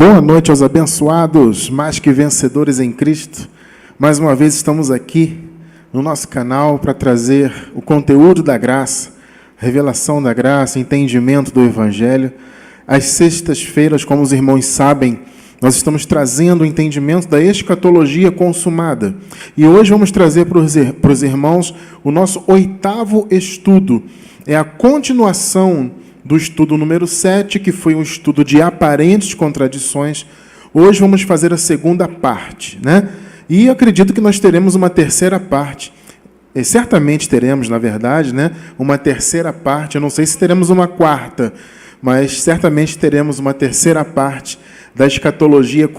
Boa noite aos abençoados, mais que vencedores em Cristo. Mais uma vez estamos aqui no nosso canal para trazer o conteúdo da graça, revelação da graça, entendimento do Evangelho. Às sextas-feiras, como os irmãos sabem, nós estamos trazendo o entendimento da escatologia consumada. E hoje vamos trazer para os irmãos o nosso 8º estudo. É a continuação do estudo número 7, que foi um estudo de aparentes contradições. Hoje vamos fazer a segunda parte, né? E acredito que nós teremos uma terceira parte. Certamente teremos, na verdade, né, uma terceira parte. Eu não sei se teremos uma quarta, mas certamente teremos uma terceira parte da escatologia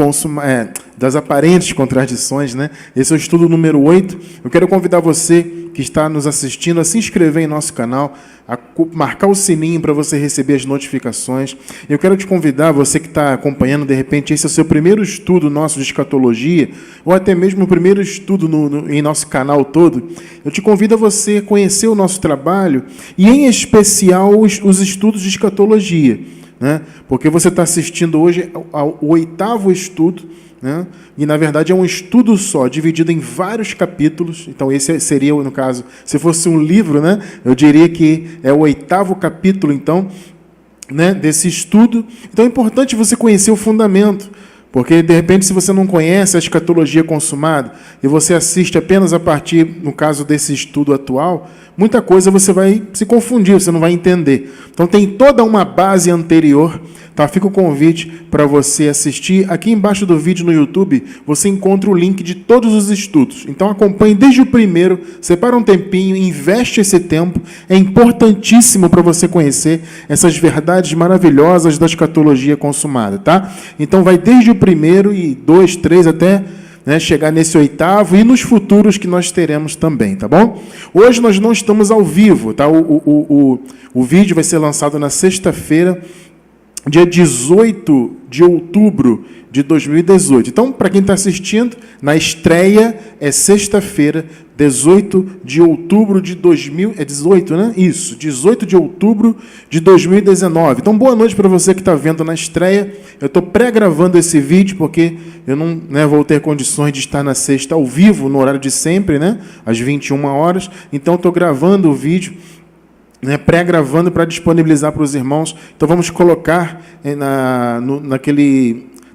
das aparentes contradições, né? Esse é o estudo número 8. Eu quero convidar você que está nos assistindo a se inscrever em nosso canal, a marcar o sininho para você receber as notificações. Eu quero te convidar, você que está acompanhando, de repente, esse é o seu primeiro estudo nosso de escatologia, ou até mesmo o primeiro estudo em nosso canal todo, eu te convido a você conhecer o nosso trabalho e, em especial, os estudos de escatologia, né? Porque você está assistindo hoje ao 8º estudo, né? E, na verdade, é um estudo só, dividido em vários capítulos. Então, esse seria, no caso, se fosse um livro, né? Eu diria que é o 8º capítulo, então, né, desse estudo. Então, é importante você conhecer o fundamento, porque, de repente, se você não conhece a escatologia consumada e você assiste apenas a partir, no caso desse estudo atual, muita coisa você vai se confundir, você não vai entender. Então, tem toda uma base anterior, tá? Fica o convite para você assistir. Aqui embaixo do vídeo no YouTube, você encontra o link de todos os estudos. Então, acompanhe desde o primeiro, separa um tempinho, investe esse tempo. É importantíssimo para você conhecer essas verdades maravilhosas da escatologia consumada, tá? Então, vai desde o primeiro e 2, 3 até, né, chegar nesse 8º e nos futuros que nós teremos também, tá bom? Hoje nós não estamos ao vivo, tá? O vídeo vai ser lançado na sexta-feira, dia 18 de outubro de 2018. Então, para quem está assistindo, na estreia é sexta-feira, 18 de outubro de 2000... É 18, né? Isso, 18 de outubro de 2019. Então, boa noite para você que está vendo na estreia. Eu estou pré-gravando esse vídeo, porque eu não, né, vou ter condições de estar na sexta ao vivo, no horário de sempre, né? Às 21 horas. Então, estou gravando o vídeo, né, pré-gravando para disponibilizar para os irmãos. Então, vamos colocar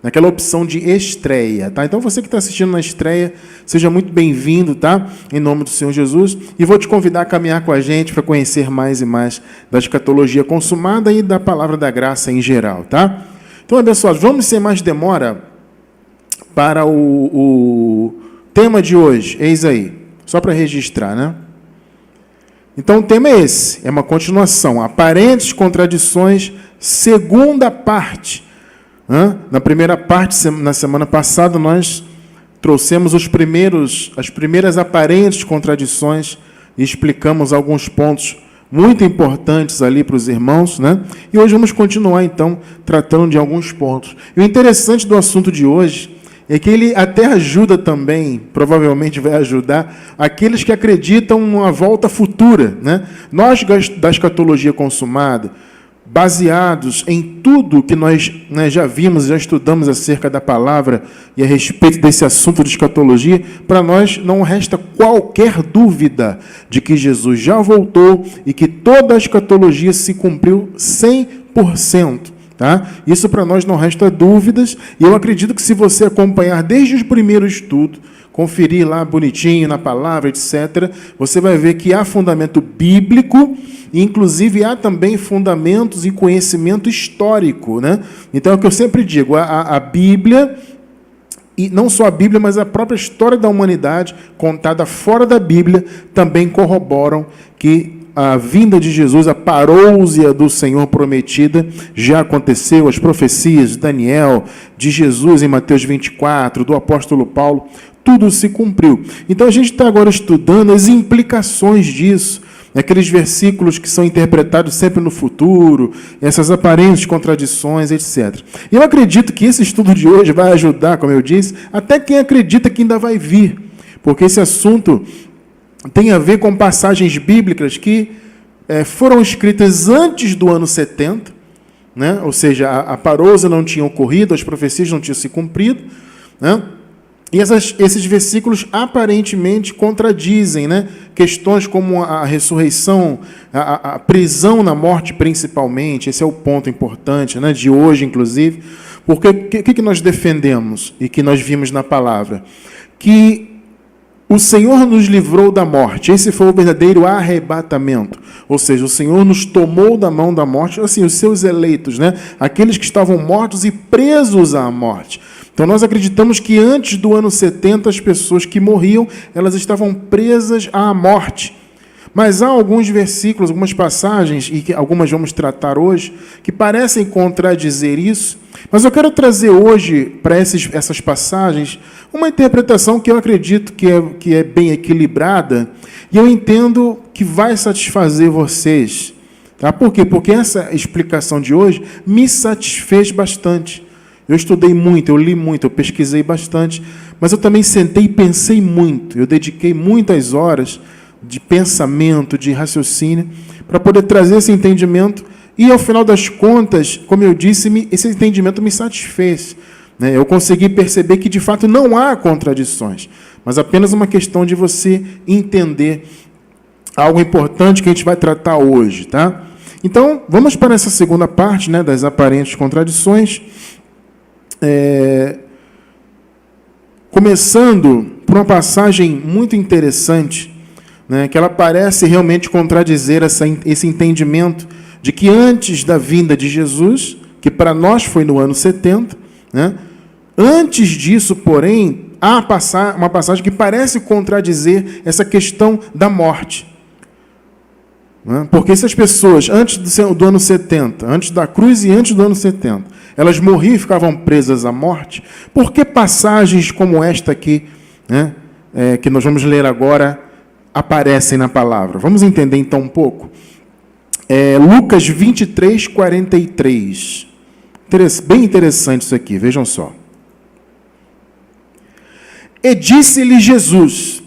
naquela opção de estreia, tá? Então, você que está assistindo na estreia, seja muito bem-vindo, tá? Em nome do Senhor Jesus. E vou te convidar a caminhar com a gente para conhecer mais e mais da escatologia consumada e da palavra da graça em geral, tá? Então, abençoados, vamos sem mais demora para o tema de hoje. Eis aí, só para registrar, né? Então, o tema é esse, é uma continuação. Aparentes contradições, segunda parte. Na primeira parte, na semana passada, nós trouxemos as primeiras aparentes contradições e explicamos alguns pontos muito importantes ali para os irmãos, né? E hoje vamos continuar, então, tratando de alguns pontos. E o interessante do assunto de hoje é que ele até ajuda também, provavelmente vai ajudar, aqueles que acreditam numa volta futura, né? Nós, da escatologia consumada, baseados em tudo que nós, né, já vimos, já estudamos acerca da palavra e a respeito desse assunto de escatologia, para nós não resta qualquer dúvida de que Jesus já voltou e que toda a escatologia se cumpriu 100%. Tá? Isso para nós não resta dúvidas, e eu acredito que se você acompanhar desde o primeiro estudo, conferir lá bonitinho na palavra, etc., você vai ver que há fundamento bíblico, e inclusive há também fundamentos e conhecimento histórico, né? Então é o que eu sempre digo, a Bíblia, e não só a Bíblia, mas a própria história da humanidade, contada fora da Bíblia, também corroboram que a vinda de Jesus, a parousia do Senhor prometida, já aconteceu. As profecias de Daniel, de Jesus em Mateus 24, do apóstolo Paulo, tudo se cumpriu. Então, a gente está agora estudando as implicações disso, aqueles versículos que são interpretados sempre no futuro, essas aparentes contradições, etc. E eu acredito que esse estudo de hoje vai ajudar, como eu disse, até quem acredita que ainda vai vir, porque esse assunto tem a ver com passagens bíblicas que foram escritas antes do ano 70, né? Ou seja, a parousa não tinha ocorrido, as profecias não tinham se cumprido, né? E esses versículos aparentemente contradizem, né? Questões como a ressurreição, a prisão na morte principalmente. Esse é o ponto importante, né? De hoje, inclusive. Porque o que nós defendemos e que nós vimos na palavra? Que o Senhor nos livrou da morte. Esse foi o verdadeiro arrebatamento. Ou seja, o Senhor nos tomou da mão da morte, assim, os seus eleitos, né? Aqueles que estavam mortos e presos à morte. Então, nós acreditamos que antes do ano 70, as pessoas que morriam, elas estavam presas à morte. Mas há alguns versículos, algumas passagens, e que algumas vamos tratar hoje, que parecem contradizer isso. Mas eu quero trazer hoje, para essas passagens, uma interpretação que eu acredito que é bem equilibrada, e eu entendo que vai satisfazer vocês. Tá? Por quê? Porque essa explicação de hoje me satisfez bastante. Eu estudei muito, eu li muito, eu pesquisei bastante, mas eu também sentei e pensei muito. Eu dediquei muitas horas de pensamento, de raciocínio, para poder trazer esse entendimento. E, ao final das contas, como eu disse, esse entendimento me satisfez. Eu consegui perceber que, de fato, não há contradições, mas apenas uma questão de você entender algo importante que a gente vai tratar hoje. Tá? Então, vamos para essa segunda parte, né, das aparentes contradições. Começando por uma passagem muito interessante, né, que ela parece realmente contradizer esse entendimento de que antes da vinda de Jesus, que para nós foi no ano 70, né, antes disso, porém, há uma passagem que parece contradizer essa questão da morte. Porque se as pessoas, antes do ano 70, antes da cruz e antes do ano 70, elas morriam e ficavam presas à morte, por que passagens como esta aqui, né, que nós vamos ler agora, aparecem na palavra? Vamos entender então um pouco. Lucas 23, 43. Bem interessante isso aqui, vejam só. E disse-lhe Jesus: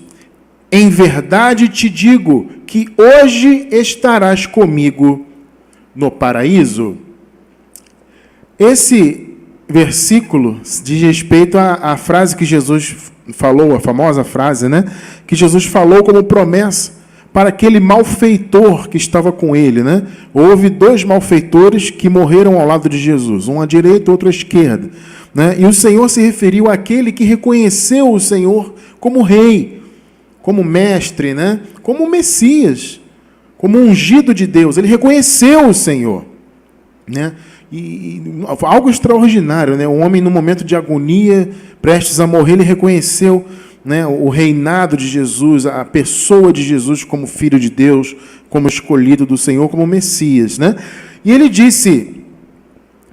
em verdade te digo que hoje estarás comigo no paraíso. Esse versículo diz respeito à frase que Jesus falou, a famosa frase, né? Que Jesus falou como promessa para aquele malfeitor que estava com ele, né? Houve 2 malfeitores que morreram ao lado de Jesus, um à direita e outro à esquerda, né? E o Senhor se referiu àquele que reconheceu o Senhor como rei, como mestre, né? Como Messias, como ungido de Deus. Ele reconheceu o Senhor, né? E algo extraordinário, né? Um homem, no momento de agonia, prestes a morrer, ele reconheceu, né, o reinado de Jesus, a pessoa de Jesus como Filho de Deus, como escolhido do Senhor, como Messias, né? E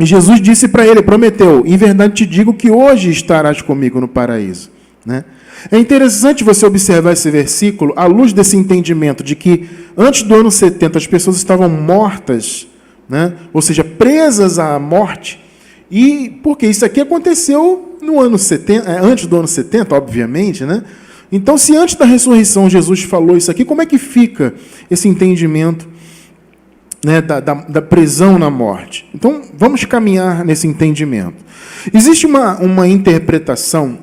Jesus disse para ele, prometeu: em verdade te digo que hoje estarás comigo no paraíso, né? É interessante você observar esse versículo à luz desse entendimento de que antes do ano 70 as pessoas estavam mortas, né? Ou seja, presas à morte, e porque isso aqui aconteceu no ano 70, antes do ano 70, obviamente, né? Então, se antes da ressurreição Jesus falou isso aqui, como é que fica esse entendimento, né, da prisão na morte? Então, vamos caminhar nesse entendimento. Existe uma interpretação,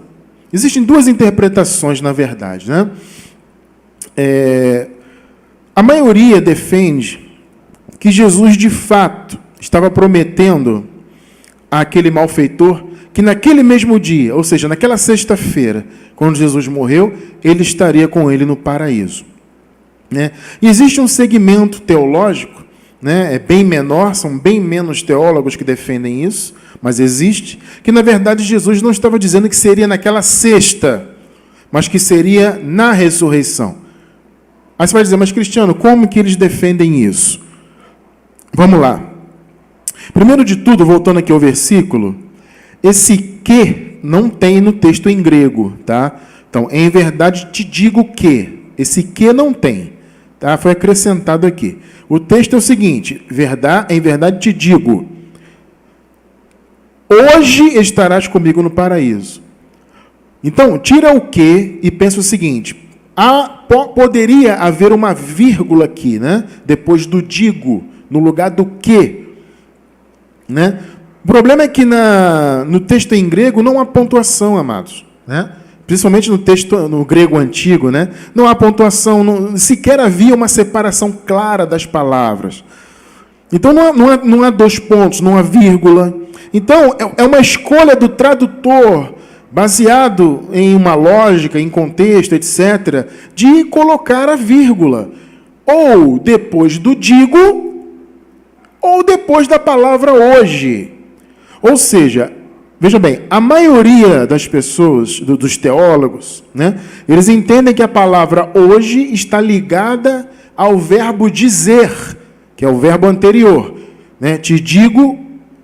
existem 2 interpretações, na verdade, né? A maioria defende que Jesus, de fato, estava prometendo àquele malfeitor que naquele mesmo dia, ou seja, naquela sexta-feira, quando Jesus morreu, ele estaria com ele no paraíso, né? E existe um segmento teológico, né, bem menor, são bem menos teólogos que defendem isso, mas existe, que na verdade Jesus não estava dizendo que seria naquela sexta, mas que seria na ressurreição. Aí você vai dizer: mas Cristiano, como que eles defendem isso? Vamos lá. Primeiro de tudo, voltando aqui ao versículo, esse que não tem no texto em grego, tá? Então, em verdade te digo que. Esse que não tem, tá? Foi acrescentado aqui. O texto é o seguinte: em verdade te digo, hoje estarás comigo no paraíso. Então, tira o que e pensa o seguinte: poderia haver uma vírgula aqui, né? Depois do digo, no lugar do que. né? O problema é que no texto em grego não há pontuação, amados, né? Principalmente no texto no grego antigo, né? Não há pontuação, sequer havia uma separação clara das palavras. Então não há dois pontos, não há vírgula. Então é uma escolha do tradutor, baseado em uma lógica, em contexto, etc., de colocar a vírgula, ou depois do digo, ou depois da palavra hoje. Ou seja, veja bem, a maioria das pessoas, dos teólogos, né, eles entendem que a palavra hoje está ligada ao verbo dizer, que é o verbo anterior, né? Te digo,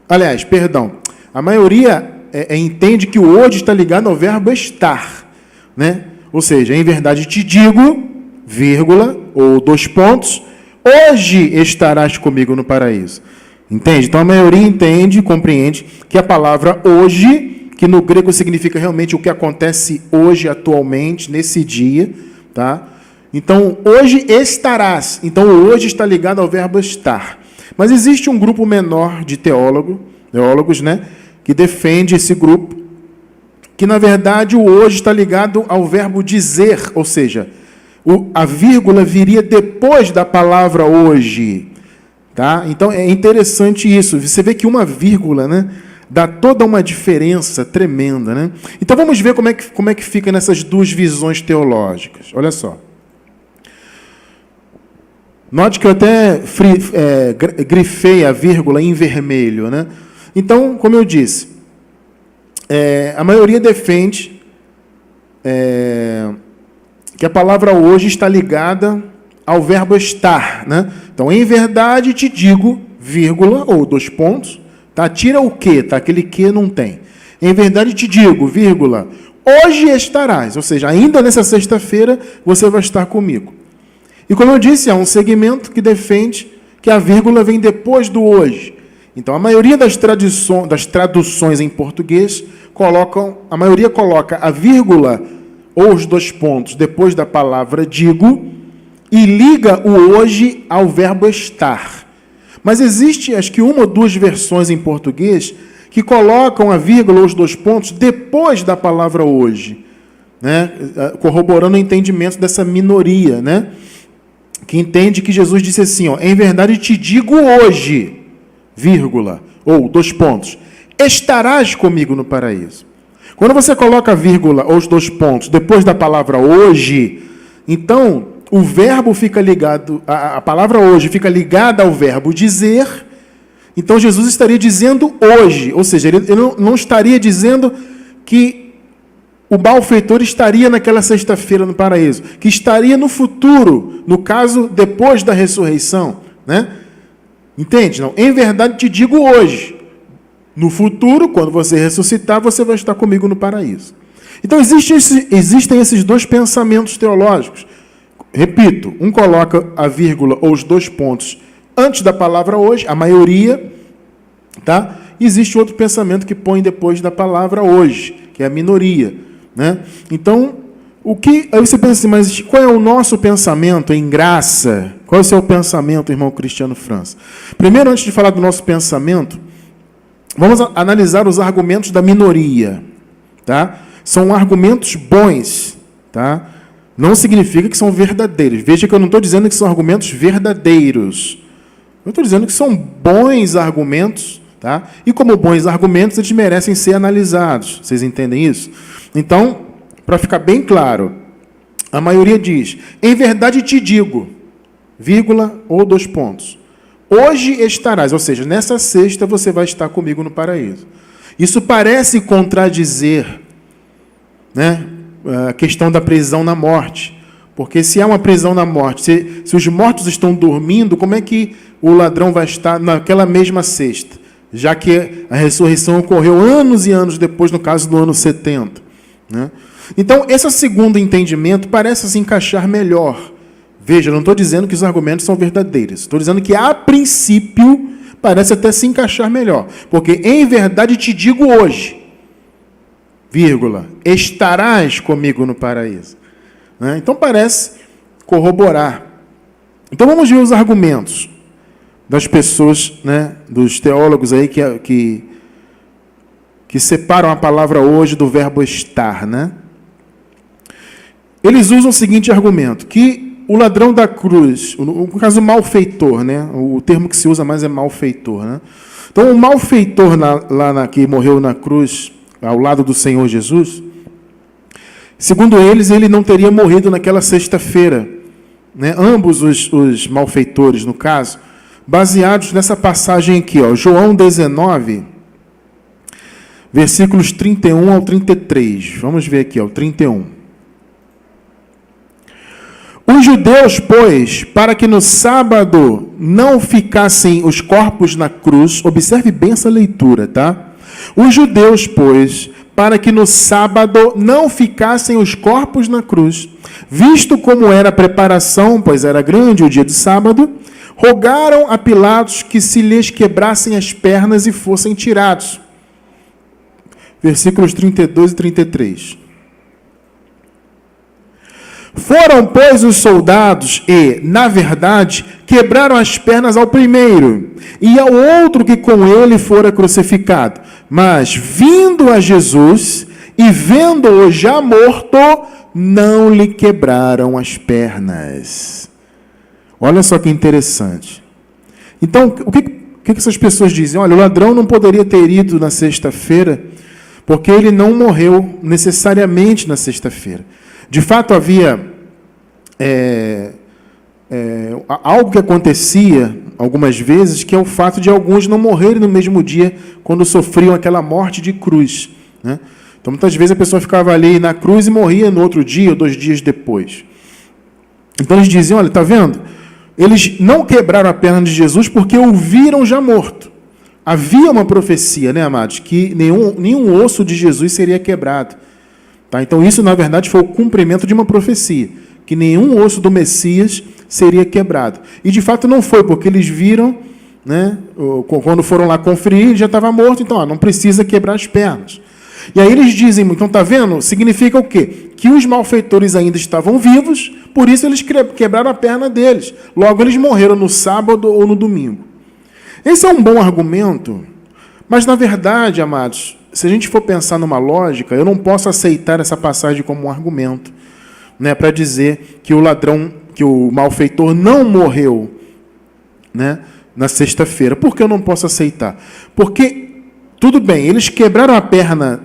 aliás, perdão, a maioria entende que o hoje está ligado ao verbo estar, né? Ou seja, em verdade te digo, vírgula, ou dois pontos, hoje estarás comigo no paraíso. Entende? Então a maioria entende, compreende que a palavra hoje, que no grego significa realmente o que acontece hoje, atualmente, nesse dia, tá? Então, hoje estarás. Então, o hoje está ligado ao verbo estar. Mas existe um grupo menor de teólogos, né, que defende esse grupo, que, na verdade, o hoje está ligado ao verbo dizer, ou seja, a vírgula viria depois da palavra hoje. Tá? Então, é interessante isso. Você vê que uma vírgula, né, dá toda uma diferença tremenda. Né? Então, vamos ver como é que fica nessas duas visões teológicas. Olha só. Note que eu até grifei a vírgula em vermelho, né? Então, como eu disse, a maioria defende que a palavra hoje está ligada ao verbo estar, né? Então, em verdade te digo, vírgula, ou dois pontos, tá? Tira o que, tá? Aquele que não tem. Em verdade te digo, vírgula, hoje estarás, ou seja, ainda nessa sexta-feira você vai estar comigo. E como eu disse, há um segmento que defende que a vírgula vem depois do hoje. Então, a maioria das traduções em português a maioria coloca a vírgula ou os dois pontos depois da palavra digo e liga o hoje ao verbo estar. Mas existe, acho que uma ou duas versões em português que colocam a vírgula ou os dois pontos depois da palavra hoje, né? Corroborando o entendimento dessa minoria, né? Que entende que Jesus disse assim, ó, em verdade te digo hoje, vírgula, ou dois pontos, estarás comigo no paraíso. Quando você coloca a vírgula ou os dois pontos depois da palavra hoje, então o verbo fica ligado, a palavra hoje fica ligada ao verbo dizer, então Jesus estaria dizendo hoje, ou seja, ele não estaria dizendo que o malfeitor estaria naquela sexta-feira no paraíso, que estaria no futuro, no caso, depois da ressurreição, né? Entende? Não, em verdade te digo hoje, no futuro, quando você ressuscitar, você vai estar comigo no paraíso. Então, existem esses dois pensamentos teológicos. Repito, um coloca a vírgula ou os dois pontos antes da palavra hoje, a maioria, tá? Existe outro pensamento que põe depois da palavra hoje, que é a minoria. Né? Então, aí você pensa assim, mas qual é o nosso pensamento em graça? Qual é o seu pensamento, irmão Cristiano França? Primeiro, antes de falar do nosso pensamento, vamos analisar os argumentos da minoria. Tá? São argumentos bons. Tá? Não significa que são verdadeiros. Veja que eu não estou dizendo que são argumentos verdadeiros. Eu estou dizendo que são bons argumentos. Tá? E como bons argumentos, eles merecem ser analisados. Vocês entendem isso? Então, para ficar bem claro, a maioria diz, em verdade te digo, vírgula ou dois pontos, hoje estarás, ou seja, nessa sexta você vai estar comigo no paraíso. Isso parece contradizer, né, a questão da prisão na morte, porque se há uma prisão na morte, se os mortos estão dormindo, como é que o ladrão vai estar naquela mesma sexta? Já que a ressurreição ocorreu anos e anos depois, no caso do ano 70. Né? Então, esse segundo entendimento parece se encaixar melhor. Veja, eu não estou dizendo que os argumentos são verdadeiros. Estou dizendo que, a princípio, parece até se encaixar melhor. Porque, em verdade, te digo hoje, vírgula, estarás comigo no paraíso. Né? Então, parece corroborar. Então, vamos ver os argumentos. das pessoas, né, dos teólogos aí que separam a palavra hoje do verbo estar, né? Eles usam o seguinte argumento, que o ladrão da cruz, no caso malfeitor, né? O termo que se usa mais é malfeitor, né? Então, o malfeitor que morreu na cruz, ao lado do Senhor Jesus, segundo eles, ele não teria morrido naquela sexta-feira, né? Ambos os malfeitores, no caso, baseados nessa passagem aqui, ó, João 19, versículos 31 ao 33. Vamos ver aqui, ó, 31. Os judeus, pois, para que no sábado não ficassem os corpos na cruz, observe bem essa leitura, tá? Os judeus, pois, para que no sábado não ficassem os corpos na cruz, visto como era a preparação, pois era grande o dia de sábado, rogaram a Pilatos que se lhes quebrassem as pernas e fossem tirados. Versículos 32 e 33. Foram, pois, os soldados e, na verdade, quebraram as pernas ao primeiro e ao outro que com ele fora crucificado. Mas, vindo a Jesus e vendo-o já morto, não lhe quebraram as pernas. Olha só que interessante. Então, o que essas pessoas dizem? Olha, o ladrão não poderia ter ido na sexta-feira, porque ele não morreu necessariamente na sexta-feira. De fato, havia algo que acontecia algumas vezes, que é o fato de alguns não morrerem no mesmo dia, quando sofriam aquela morte de cruz, né? Então, muitas vezes a pessoa ficava ali na cruz e morria no outro dia ou 2 dias depois. Então, eles diziam, olha, está vendo? Eles não quebraram a perna de Jesus porque o viram já morto. Havia uma profecia, né, amados, que nenhum osso de Jesus seria quebrado. Tá? Então, isso, na verdade, foi o cumprimento de uma profecia, que nenhum osso do Messias seria quebrado. E, de fato, não foi, porque eles viram, né, quando foram lá conferir, ele já estava morto, então não precisa quebrar as pernas. E aí eles dizem, então, está vendo? Significa o quê? Que os malfeitores ainda estavam vivos, por isso eles quebraram a perna deles. Logo, eles morreram no sábado ou no domingo. Esse é um bom argumento, mas, na verdade, amados, se a gente for pensar numa lógica, eu não posso aceitar essa passagem como um argumento, né, para dizer que o ladrão, que o malfeitor não morreu, né, na sexta-feira. Por que eu não posso aceitar? Porque, tudo bem, eles quebraram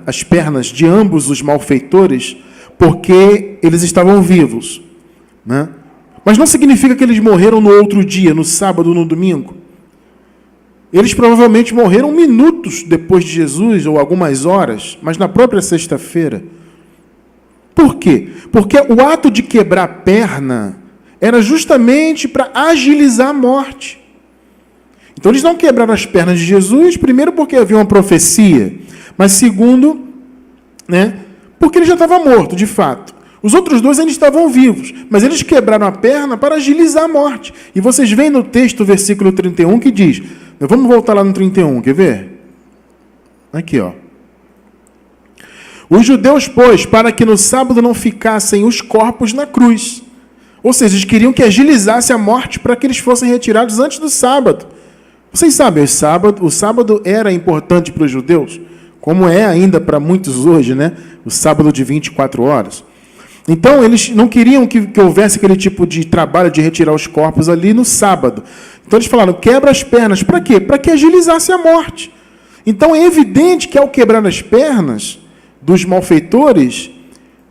as pernas de ambos os malfeitores porque eles estavam vivos, né? Mas não significa que eles morreram no outro dia, no sábado ou no domingo. Eles provavelmente morreram minutos depois de Jesus, ou algumas horas, mas na própria sexta-feira. Por quê? Porque o ato de quebrar a perna era justamente para agilizar a morte. Então, eles não quebraram as pernas de Jesus, primeiro porque havia uma profecia, mas segundo, né, porque ele já estava morto, de fato. Os outros dois ainda estavam vivos, mas eles quebraram a perna para agilizar a morte. E vocês veem no texto, versículo 31, que diz... Vamos voltar lá no 31, quer ver? Aqui, ó. Os judeus, pois, para que no sábado não ficassem os corpos na cruz. Ou seja, eles queriam que agilizasse a morte para que eles fossem retirados antes do sábado. Vocês sabem, o sábado era importante para os judeus, como é ainda para muitos hoje, né? O sábado de 24 horas. Então, eles não queriam que houvesse aquele tipo de trabalho de retirar os corpos ali no sábado. Então, eles falaram, quebra as pernas. Para quê? Para que agilizasse a morte. Então, é evidente que ao quebrar as pernas dos malfeitores,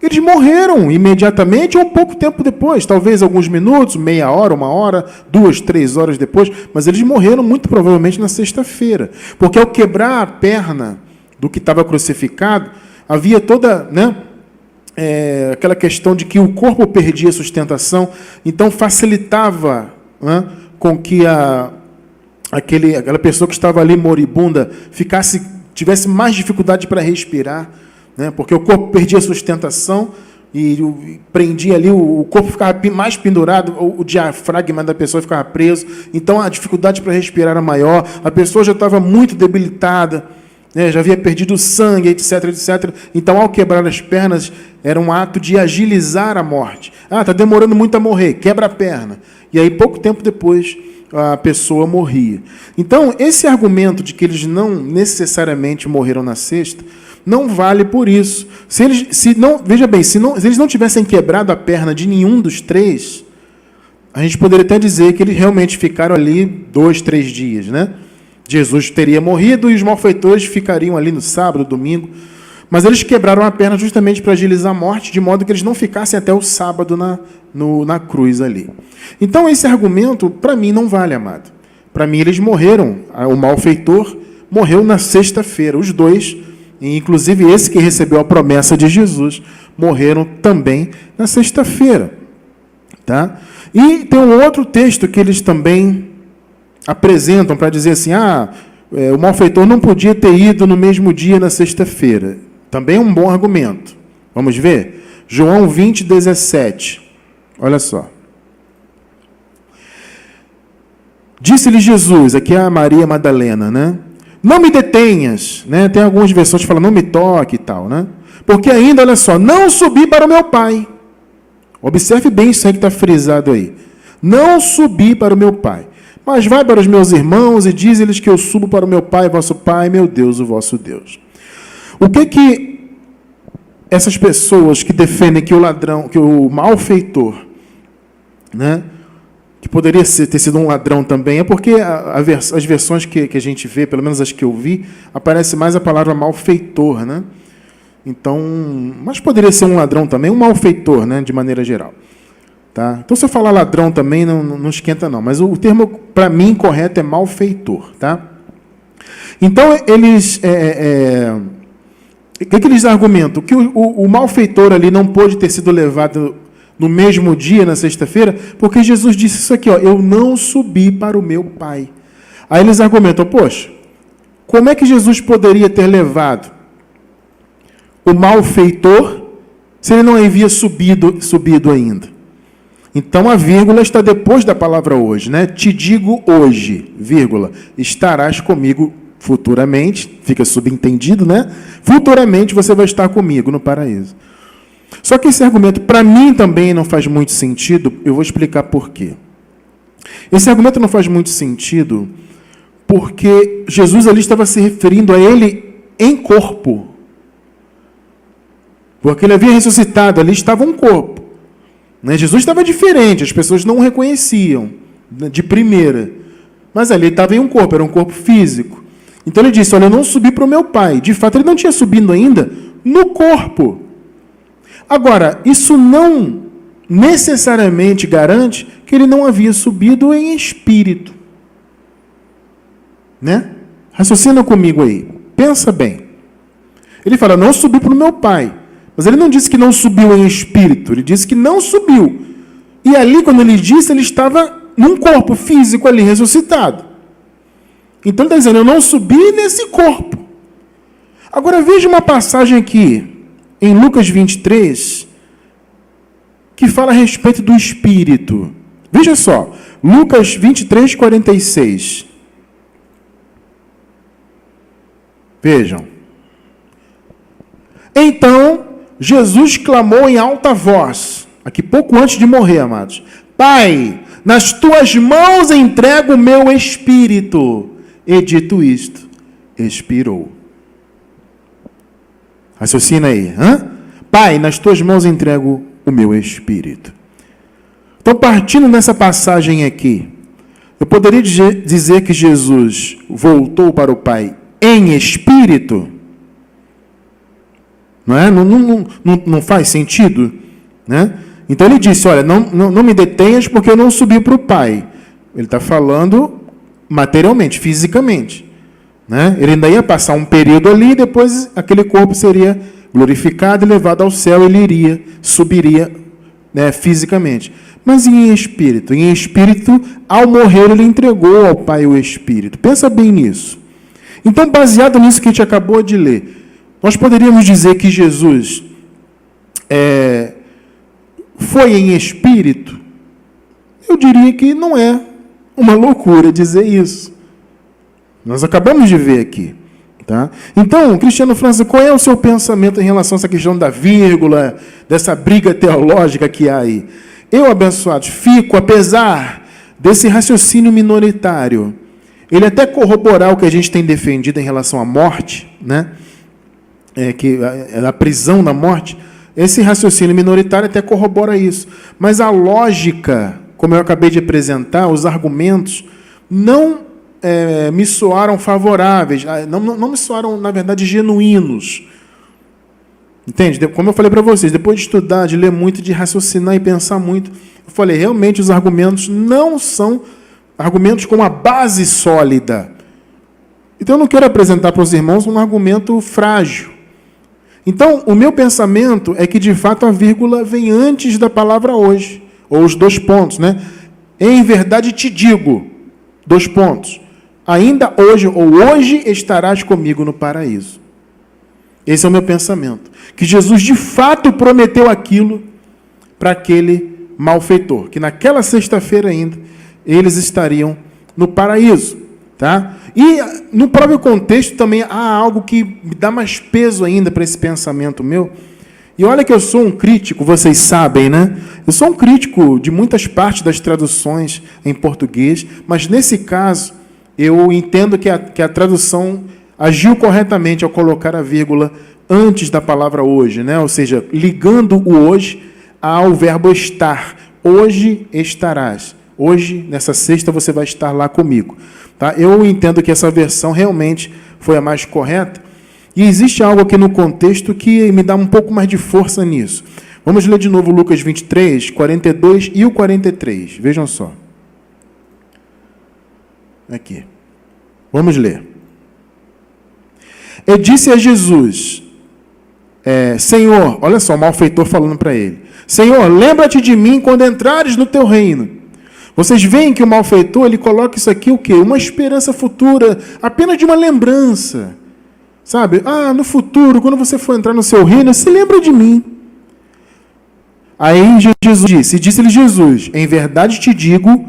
eles morreram imediatamente ou pouco tempo depois. Talvez alguns minutos, meia hora, 1 hora, 2, 3 horas depois. Mas eles morreram muito provavelmente na sexta-feira. Porque ao quebrar a perna do que estava crucificado, havia toda... né, aquela questão de que o corpo perdia sustentação, então facilitava, né, com que aquela pessoa que estava ali moribunda tivesse mais dificuldade para respirar, né, porque o corpo perdia sustentação e prendia ali, o corpo ficava mais pendurado, o diafragma da pessoa ficava preso, então a dificuldade para respirar era maior, a pessoa já estava muito debilitada, já havia perdido sangue, etc, etc. Então, ao quebrar as pernas, era um ato de agilizar a morte. Está demorando muito a morrer, quebra a perna. E aí, pouco tempo depois, a pessoa morria. Então, esse argumento de que eles não necessariamente morreram na sexta, não vale por isso. Veja bem, se eles não tivessem quebrado a perna de nenhum dos três, a gente poderia até dizer que eles realmente ficaram ali 2, 3 dias, né? Jesus teria morrido e os malfeitores ficariam ali no sábado, domingo. Mas eles quebraram a perna justamente para agilizar a morte, de modo que eles não ficassem até o sábado na cruz ali. Então, esse argumento, para mim, não vale, amado. Para mim, eles morreram. O malfeitor morreu na sexta-feira. Os dois, inclusive esse que recebeu a promessa de Jesus, morreram também na sexta-feira. Tá? E tem um outro texto que eles também apresentam para dizer assim, o malfeitor não podia ter ido no mesmo dia na sexta-feira. Também é um bom argumento. Vamos ver? João 20, 17. Olha só. Disse-lhe Jesus, aqui é a Maria Madalena, né? Não me detenhas, né? Tem algumas versões que falam, não me toque e tal, né? Porque ainda, olha só, não subi para o meu Pai. Observe bem isso aí que está frisado aí. Não subi para o meu Pai. Mas vai para os meus irmãos e diz-lhes que eu subo para o meu Pai, vosso Pai, meu Deus, o vosso Deus. O que essas pessoas que defendem que o ladrão, que o malfeitor, né, que poderia ter sido um ladrão também, é porque as versões que a gente vê, pelo menos as que eu vi, aparece mais a palavra malfeitor, né? Então, mas poderia ser um ladrão também, um malfeitor, né, de maneira geral. Tá? Então, se eu falar ladrão também, não esquenta não. Mas o termo, para mim, correto é malfeitor. Tá? Então, eles... O que eles argumentam? Que o malfeitor ali não pôde ter sido levado no mesmo dia, na sexta-feira, porque Jesus disse isso aqui, eu não subi para o meu Pai. Aí eles argumentam, poxa, como é que Jesus poderia ter levado o malfeitor se ele não havia subido ainda? Então, a vírgula está depois da palavra hoje, né? Te digo hoje, vírgula, estarás comigo futuramente, fica subentendido, né? Futuramente você vai estar comigo no paraíso. Só que esse argumento, para mim, também não faz muito sentido, eu vou explicar por quê. Esse argumento não faz muito sentido porque Jesus ali estava se referindo a ele em corpo. Porque ele havia ressuscitado, ali estava um corpo. Jesus estava diferente, as pessoas não o reconheciam de primeira. Mas ali estava em um corpo, era um corpo físico. Então ele disse, olha, eu não subi para o meu Pai. De fato, ele não tinha subido ainda no corpo. Agora, isso não necessariamente garante que ele não havia subido em espírito. Né? Raciocina comigo aí. Pensa bem. Ele fala, não subi para o meu Pai. Mas ele não disse que não subiu em espírito, ele disse que não subiu. E ali, quando ele disse, ele estava num corpo físico ali, ressuscitado. Então ele está dizendo, eu não subi nesse corpo. Agora veja uma passagem aqui, em Lucas 23, que fala a respeito do espírito. Veja só, Lucas 23, 46. Vejam. Então, Jesus clamou em alta voz, aqui pouco antes de morrer, amados. Pai, nas tuas mãos entrego o meu espírito. E dito isto, expirou. Raciocina aí. Pai, nas tuas mãos entrego o meu espírito. Então, partindo nessa passagem aqui, eu poderia dizer que Jesus voltou para o Pai em espírito? Não é? Não faz sentido? Né? Então ele disse, olha, não me detenhas porque eu não subi para o Pai. Ele está falando materialmente, fisicamente. Né? Ele ainda ia passar um período ali e depois aquele corpo seria glorificado e levado ao céu, ele subiria, né, fisicamente. Mas em espírito? Em espírito, ao morrer, ele entregou ao Pai o Espírito. Pensa bem nisso. Então, baseado nisso que a gente acabou de ler, nós poderíamos dizer que Jesus foi em espírito? Eu diria que não é uma loucura dizer isso. Nós acabamos de ver aqui. Tá? Então, Cristiano França, qual é o seu pensamento em relação a essa questão da vírgula, dessa briga teológica que há aí? Eu, abençoados, fico, apesar desse raciocínio minoritário, ele até corroborar o que a gente tem defendido em relação à morte, né? Que a prisão da morte, esse raciocínio minoritário até corrobora isso. Mas a lógica, como eu acabei de apresentar, os argumentos, não me soaram favoráveis, não me soaram, na verdade, genuínos. Entende? Como eu falei para vocês, depois de estudar, de ler muito, de raciocinar e pensar muito, eu falei, realmente os argumentos não são argumentos com uma base sólida. Então eu não quero apresentar para os irmãos um argumento frágil. Então, o meu pensamento é que, de fato, a vírgula vem antes da palavra hoje, ou os dois pontos, né? Em verdade te digo, dois pontos. Ainda hoje, ou hoje estarás comigo no paraíso. Esse é o meu pensamento. Que Jesus, de fato, prometeu aquilo para aquele malfeitor. Que naquela sexta-feira ainda, eles estariam no paraíso. Tá? E no próprio contexto também há algo que me dá mais peso ainda para esse pensamento meu. E olha que eu sou um crítico, vocês sabem, né? Eu sou um crítico de muitas partes das traduções em português, mas nesse caso eu entendo que a tradução agiu corretamente ao colocar a vírgula antes da palavra hoje, né? Ou seja, ligando o hoje ao verbo estar. Hoje estarás. Hoje, nessa sexta, você vai estar lá comigo. Tá? Eu entendo que essa versão realmente foi a mais correta. E existe algo aqui no contexto que me dá um pouco mais de força nisso. Vamos ler de novo Lucas 23, 42 e o 43. Vejam só. Aqui. Vamos ler. E disse a Jesus, Senhor, olha só, o malfeitor falando para ele, Senhor, lembra-te de mim quando entrares no teu reino. Vocês veem que o malfeitor, ele coloca isso aqui o quê? Uma esperança futura, apenas de uma lembrança. Sabe? No futuro, quando você for entrar no seu reino, se lembra de mim. Aí Jesus disse-lhe Jesus, em verdade te digo,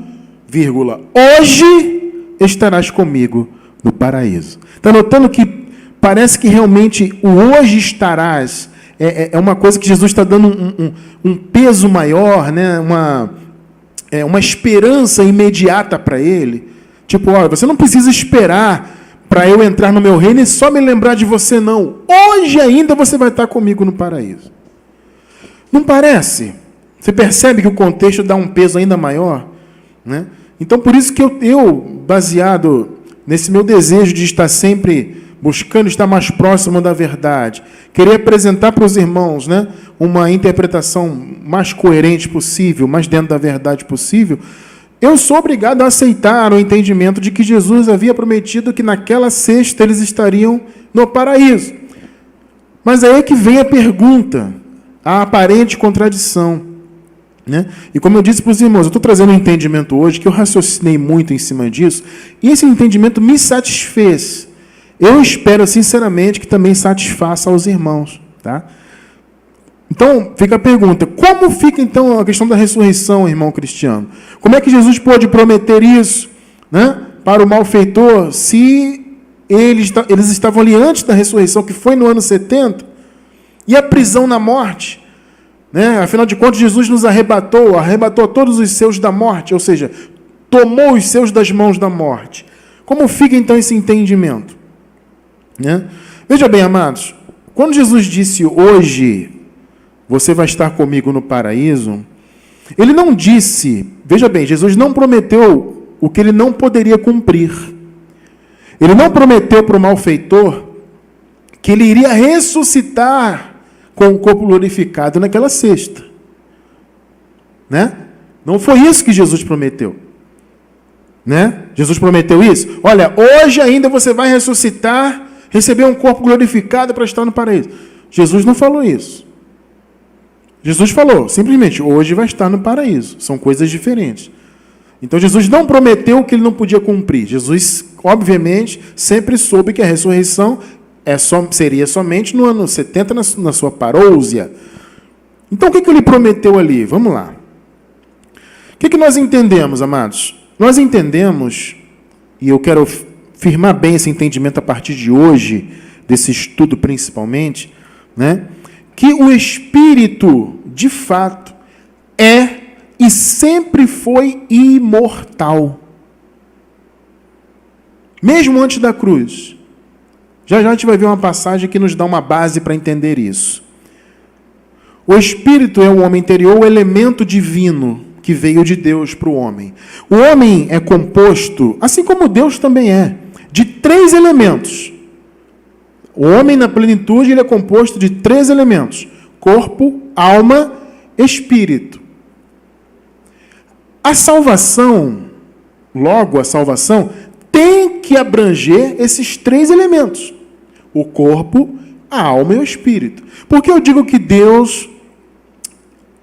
vírgula, hoje estarás comigo no paraíso. Está notando que parece que realmente o hoje estarás é uma coisa que Jesus está dando um peso maior, né? Uma esperança imediata para ele. Tipo, olha, você não precisa esperar para eu entrar no meu reino e só me lembrar de você, não. Hoje ainda você vai estar comigo no paraíso. Não parece? Você percebe que o contexto dá um peso ainda maior? Né? Então, por isso que eu, baseado nesse meu desejo de estar sempre buscando estar mais próximo da verdade, querer apresentar para os irmãos, né, uma interpretação mais coerente possível, mais dentro da verdade possível, eu sou obrigado a aceitar o entendimento de que Jesus havia prometido que naquela sexta eles estariam no paraíso. Mas aí é que vem a pergunta, a aparente contradição. Né? E como eu disse para os irmãos, eu estou trazendo um entendimento hoje que eu raciocinei muito em cima disso, e esse entendimento me satisfez. Eu espero, sinceramente, que também satisfaça aos irmãos. Tá? Então, fica a pergunta, como fica, então, a questão da ressurreição, irmão Cristiano? Como é que Jesus pode prometer isso, né, para o malfeitor, se eles estavam ali antes da ressurreição, que foi no ano 70, e a prisão na morte? Né? Afinal de contas, Jesus nos arrebatou todos os seus da morte, ou seja, tomou os seus das mãos da morte. Como fica, então, esse entendimento? Né? Veja bem, amados, quando Jesus disse hoje, você vai estar comigo no paraíso, ele não disse, veja bem, Jesus não prometeu o que ele não poderia cumprir. Ele não prometeu para o malfeitor que ele iria ressuscitar com o corpo glorificado naquela sexta. Né? Não foi isso que Jesus prometeu. Né? Jesus prometeu isso? Olha, hoje ainda você vai ressuscitar, receber um corpo glorificado para estar no paraíso. Jesus não falou isso. Jesus falou, simplesmente, hoje vai estar no paraíso. São coisas diferentes. Então, Jesus não prometeu o que ele não podia cumprir. Jesus, obviamente, sempre soube que a ressurreição seria somente no ano 70, na sua parousia. Então, o que ele prometeu ali? Vamos lá. O que nós entendemos, amados? Nós entendemos, e eu quero firmar bem esse entendimento a partir de hoje, desse estudo principalmente, né, que o Espírito, de fato, é e sempre foi imortal. Mesmo antes da cruz. Já já a gente vai ver uma passagem que nos dá uma base para entender isso. O Espírito é o homem interior, o elemento divino que veio de Deus para o homem. O homem é composto, assim como Deus também é, de 3 elementos. O homem na plenitude ele é composto de 3 elementos: corpo, alma, espírito. A salvação, logo a salvação, tem que abranger esses 3 elementos: o corpo, a alma e o espírito. Por que eu digo que Deus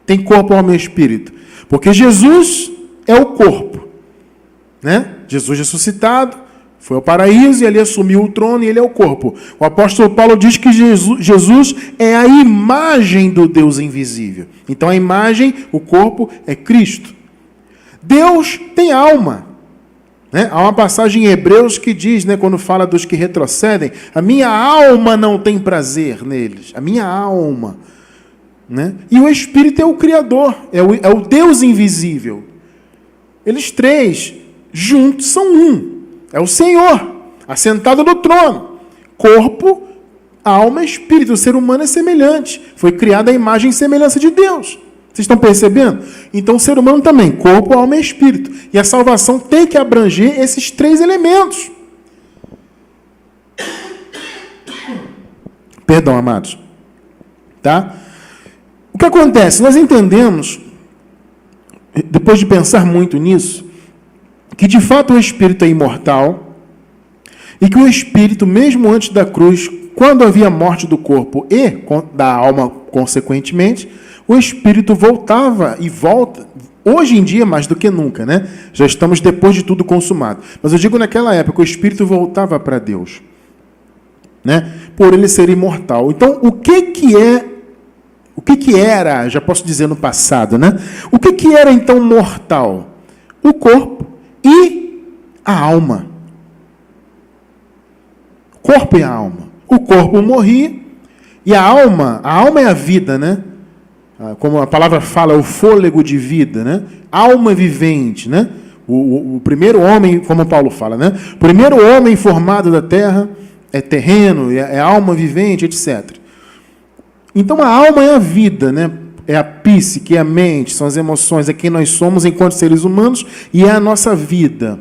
tem corpo, alma e espírito? Porque Jesus é o corpo, né? Jesus ressuscitado, foi ao paraíso e ali assumiu o trono e ele é o corpo. O apóstolo Paulo diz que Jesus é a imagem do Deus invisível. Então a imagem, o corpo, é Cristo. Deus tem alma. Né? Há uma passagem em Hebreus que diz, né, quando fala dos que retrocedem, a minha alma não tem prazer neles. A minha alma. Né? E o Espírito é o Criador, é o Deus invisível. Eles 3, juntos, são um. É o Senhor, assentado no trono. Corpo, alma e espírito. O ser humano é semelhante. Foi criado à imagem e semelhança de Deus. Vocês estão percebendo? Então o ser humano também, corpo, alma e espírito. E a salvação tem que abranger esses 3 elementos. Perdão, amados. Tá? O que acontece? Nós entendemos, depois de pensar muito nisso, que de fato o Espírito é imortal e que o Espírito, mesmo antes da cruz, quando havia morte do corpo e da alma, consequentemente, o Espírito voltava e volta, hoje em dia mais do que nunca, né? Já estamos depois de tudo consumado. Mas eu digo naquela época, o Espírito voltava para Deus, né? Por ele ser imortal. Então, o que era, já posso dizer no passado, né? O que era então mortal? O corpo e a alma. Corpo e a alma. O corpo morria e a alma é a vida, né? Como a palavra fala, o fôlego de vida, né? Alma vivente, né? O primeiro homem, como Paulo fala, né? O primeiro homem formado da terra é terreno, é alma vivente, etc. Então a alma é a vida, né? É a psique, é a mente, são as emoções, é quem nós somos enquanto seres humanos e é a nossa vida.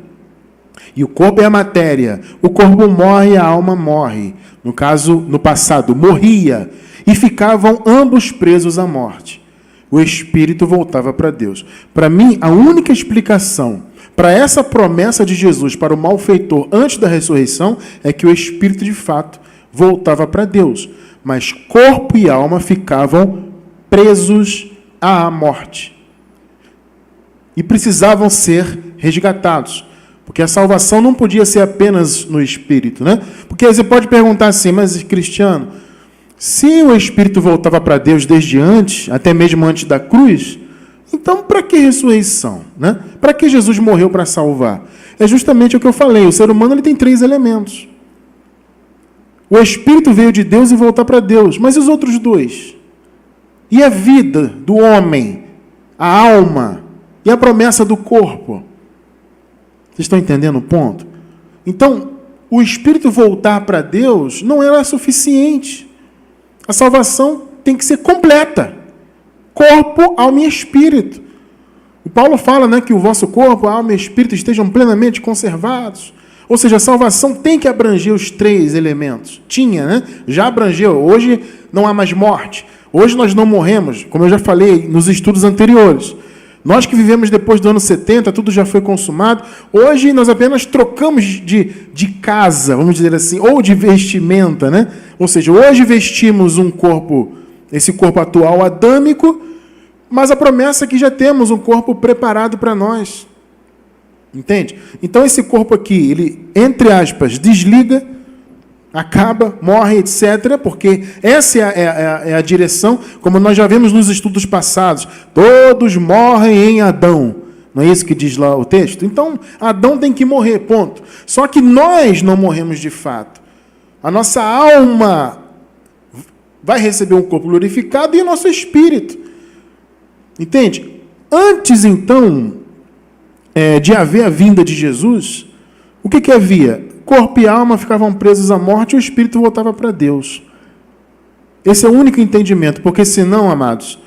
E o corpo é a matéria. O corpo morre e a alma morre. No caso, no passado, morria. E ficavam ambos presos à morte. O espírito voltava para Deus. Para mim, a única explicação para essa promessa de Jesus para o malfeitor antes da ressurreição é que o espírito, de fato, voltava para Deus. Mas corpo e alma ficavam presos à morte. E precisavam ser resgatados. Porque a salvação não podia ser apenas no Espírito, né? Porque você pode perguntar assim, mas Cristiano, se o Espírito voltava para Deus desde antes, até mesmo antes da cruz, então para que ressurreição, né? Para que Jesus morreu para salvar? É justamente o que eu falei, o ser humano ele tem 3 elementos. O Espírito veio de Deus e voltar para Deus, mas e os outros 2? E a vida do homem, a alma e a promessa do corpo? Vocês estão entendendo o ponto? Então, o Espírito voltar para Deus não era suficiente. A salvação tem que ser completa. Corpo, alma e espírito. O Paulo fala, né, que o vosso corpo, alma e espírito estejam plenamente conservados. Ou seja, a salvação tem que abranger os 3 elementos. Tinha, né? Já abrangeu. Hoje não há mais morte. Hoje nós não morremos, como eu já falei nos estudos anteriores. Nós que vivemos depois do ano 70, tudo já foi consumado. Hoje nós apenas trocamos de casa, vamos dizer assim, ou de vestimenta, né? Ou seja, hoje vestimos um corpo, esse corpo atual adâmico, mas a promessa é que já temos um corpo preparado para nós. Entende? Então esse corpo aqui, ele, entre aspas, desliga, acaba, morre, etc., porque essa é a direção, como nós já vimos nos estudos passados, todos morrem em Adão. Não é isso que diz lá o texto? Então, Adão tem que morrer, ponto. Só que nós não morremos de fato. A nossa alma vai receber um corpo glorificado e o nosso espírito. Entende? Antes, então, de haver a vinda de Jesus, o que havia? Corpo e alma ficavam presos à morte e o espírito voltava para Deus. Esse é o único entendimento, porque senão, amados,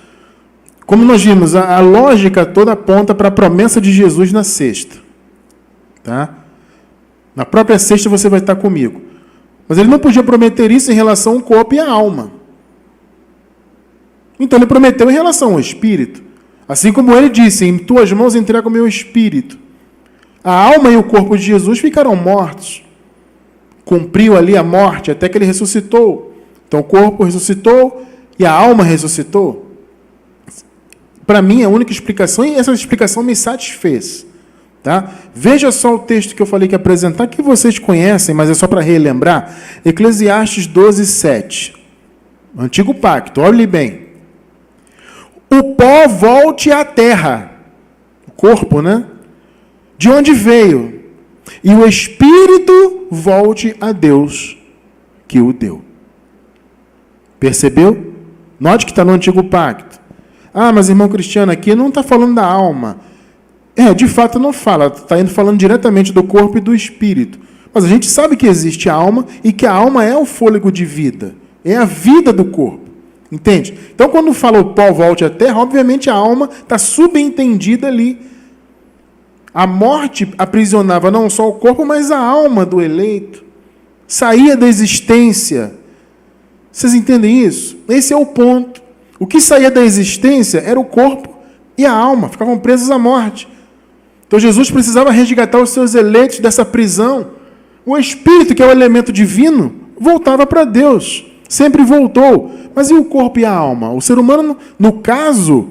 como nós vimos, a lógica toda aponta para a promessa de Jesus na sexta. Tá? Na própria sexta você vai estar comigo. Mas ele não podia prometer isso em relação ao corpo e à alma. Então ele prometeu em relação ao espírito. Assim como ele disse, em tuas mãos entrego o meu espírito. A alma e o corpo de Jesus ficaram mortos. Cumpriu ali a morte até que ele ressuscitou. Então o corpo ressuscitou e a alma ressuscitou. Para mim, a única explicação, e essa explicação me satisfez. Tá? Veja só o texto que eu falei que ia apresentar, que vocês conhecem, mas é só para relembrar. Eclesiastes 12, 7. Antigo pacto, olhe bem. O pó volte à terra, o corpo, né? De onde veio, e o espírito volte a Deus que o deu. Percebeu? Note que está no antigo pacto. Ah, mas irmão Cristiano, aqui não está falando da alma. De fato não fala, está indo falando diretamente do corpo e do espírito. Mas a gente sabe que existe alma e que a alma é o fôlego de vida, é a vida do corpo. Entende? Então, quando fala o pó volte à terra, obviamente a alma está subentendida ali. A morte aprisionava não só o corpo, mas a alma do eleito. Saía da existência. Vocês entendem isso? Esse é o ponto. O que saía da existência era o corpo e a alma. Ficavam presos à morte. Então, Jesus precisava resgatar os seus eleitos dessa prisão. O espírito, que é o elemento divino, voltava para Deus. Sempre voltou. Mas e o corpo e a alma? O ser humano, no caso,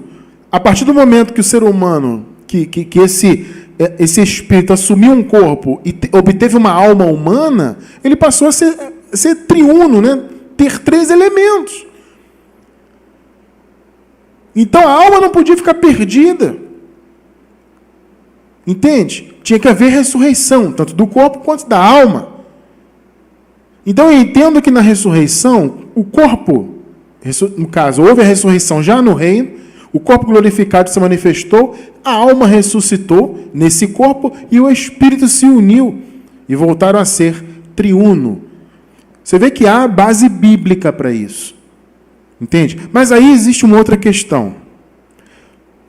a partir do momento que o ser humano, que esse espírito assumiu um corpo e obteve uma alma humana, ele passou a ser triuno, né? Ter 3 elementos. Então a alma não podia ficar perdida. Entende? Tinha que haver ressurreição, tanto do corpo quanto da alma. Então eu entendo que na ressurreição, o corpo, no caso, houve a ressurreição já no reino, o corpo glorificado se manifestou, a alma ressuscitou nesse corpo e o espírito se uniu e voltaram a ser triuno. Você vê que há base bíblica para isso. Entende? Mas aí existe uma outra questão.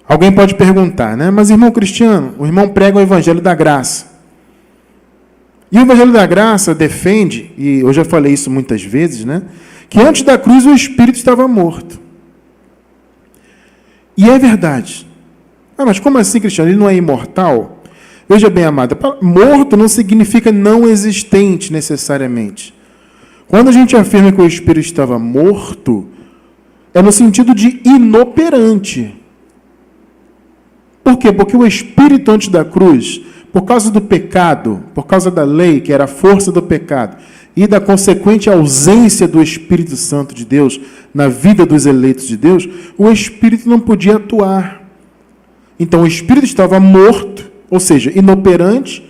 Alguém pode perguntar, né? Mas, irmão Cristiano, o irmão prega o Evangelho da Graça. E o Evangelho da Graça defende, e eu já falei isso muitas vezes, né? Que antes da cruz o Espírito estava morto. E é verdade. Ah, mas como assim, Cristiano? Ele não é imortal? Veja bem, amada, morto não significa não existente necessariamente. Quando a gente afirma que o Espírito estava morto, é no sentido de inoperante. Por quê? Porque o Espírito antes da cruz, por causa do pecado, por causa da lei, que era a força do pecado, e da consequente ausência do Espírito Santo de Deus na vida dos eleitos de Deus, o Espírito não podia atuar. Então o Espírito estava morto, ou seja, inoperante,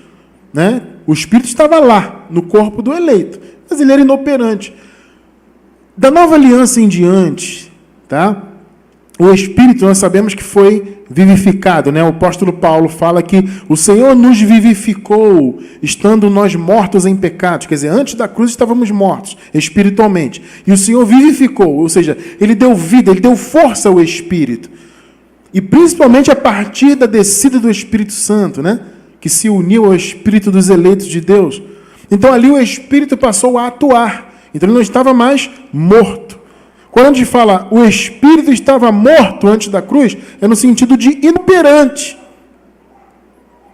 né? O Espírito estava lá, no corpo do eleito, mas ele era inoperante. Da nova aliança em diante, tá? O Espírito, nós sabemos que foi vivificado, né? O apóstolo Paulo fala que o Senhor nos vivificou, estando nós mortos em pecados. Quer dizer, antes da cruz estávamos mortos, espiritualmente. E o Senhor vivificou, ou seja, Ele deu vida, Ele deu força ao Espírito. E principalmente a partir da descida do Espírito Santo, né? Que se uniu ao Espírito dos eleitos de Deus. Então ali o Espírito passou a atuar. Então ele não estava mais morto. Quando a gente fala o Espírito estava morto antes da cruz, é no sentido de inoperante.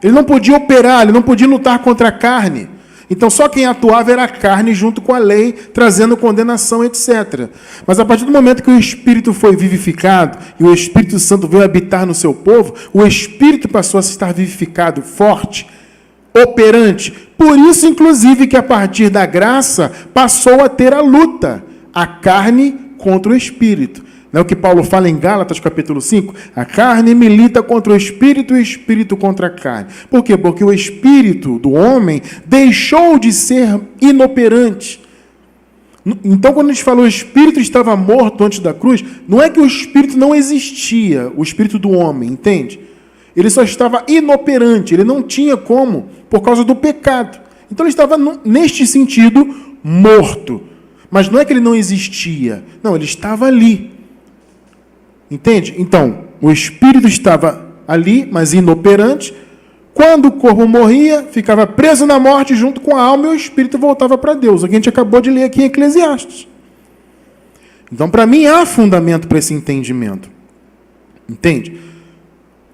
Ele não podia operar, ele não podia lutar contra a carne. Então só quem atuava era a carne junto com a lei, trazendo condenação, etc. Mas a partir do momento que o Espírito foi vivificado e o Espírito Santo veio habitar no seu povo, o Espírito passou a estar vivificado, forte, operante. Por isso, inclusive, que a partir da graça passou a ter a luta, a carne contra o Espírito. Não é o que Paulo fala em Gálatas, capítulo 5? A carne milita contra o Espírito e o Espírito contra a carne. Por quê? Porque o Espírito do homem deixou de ser inoperante. Então, quando a gente fala o Espírito estava morto antes da cruz, não é que o Espírito não existia, o Espírito do homem, entende? Ele só estava inoperante, ele não tinha como, por causa do pecado. Então, ele estava, neste sentido, morto. Mas não é que ele não existia, não, ele estava ali. Entende? Então, o Espírito estava ali, mas inoperante. Quando o corpo morria, ficava preso na morte junto com a alma e o Espírito voltava para Deus. O que a gente acabou de ler aqui em Eclesiastes. Então, para mim, há fundamento para esse entendimento. Entende?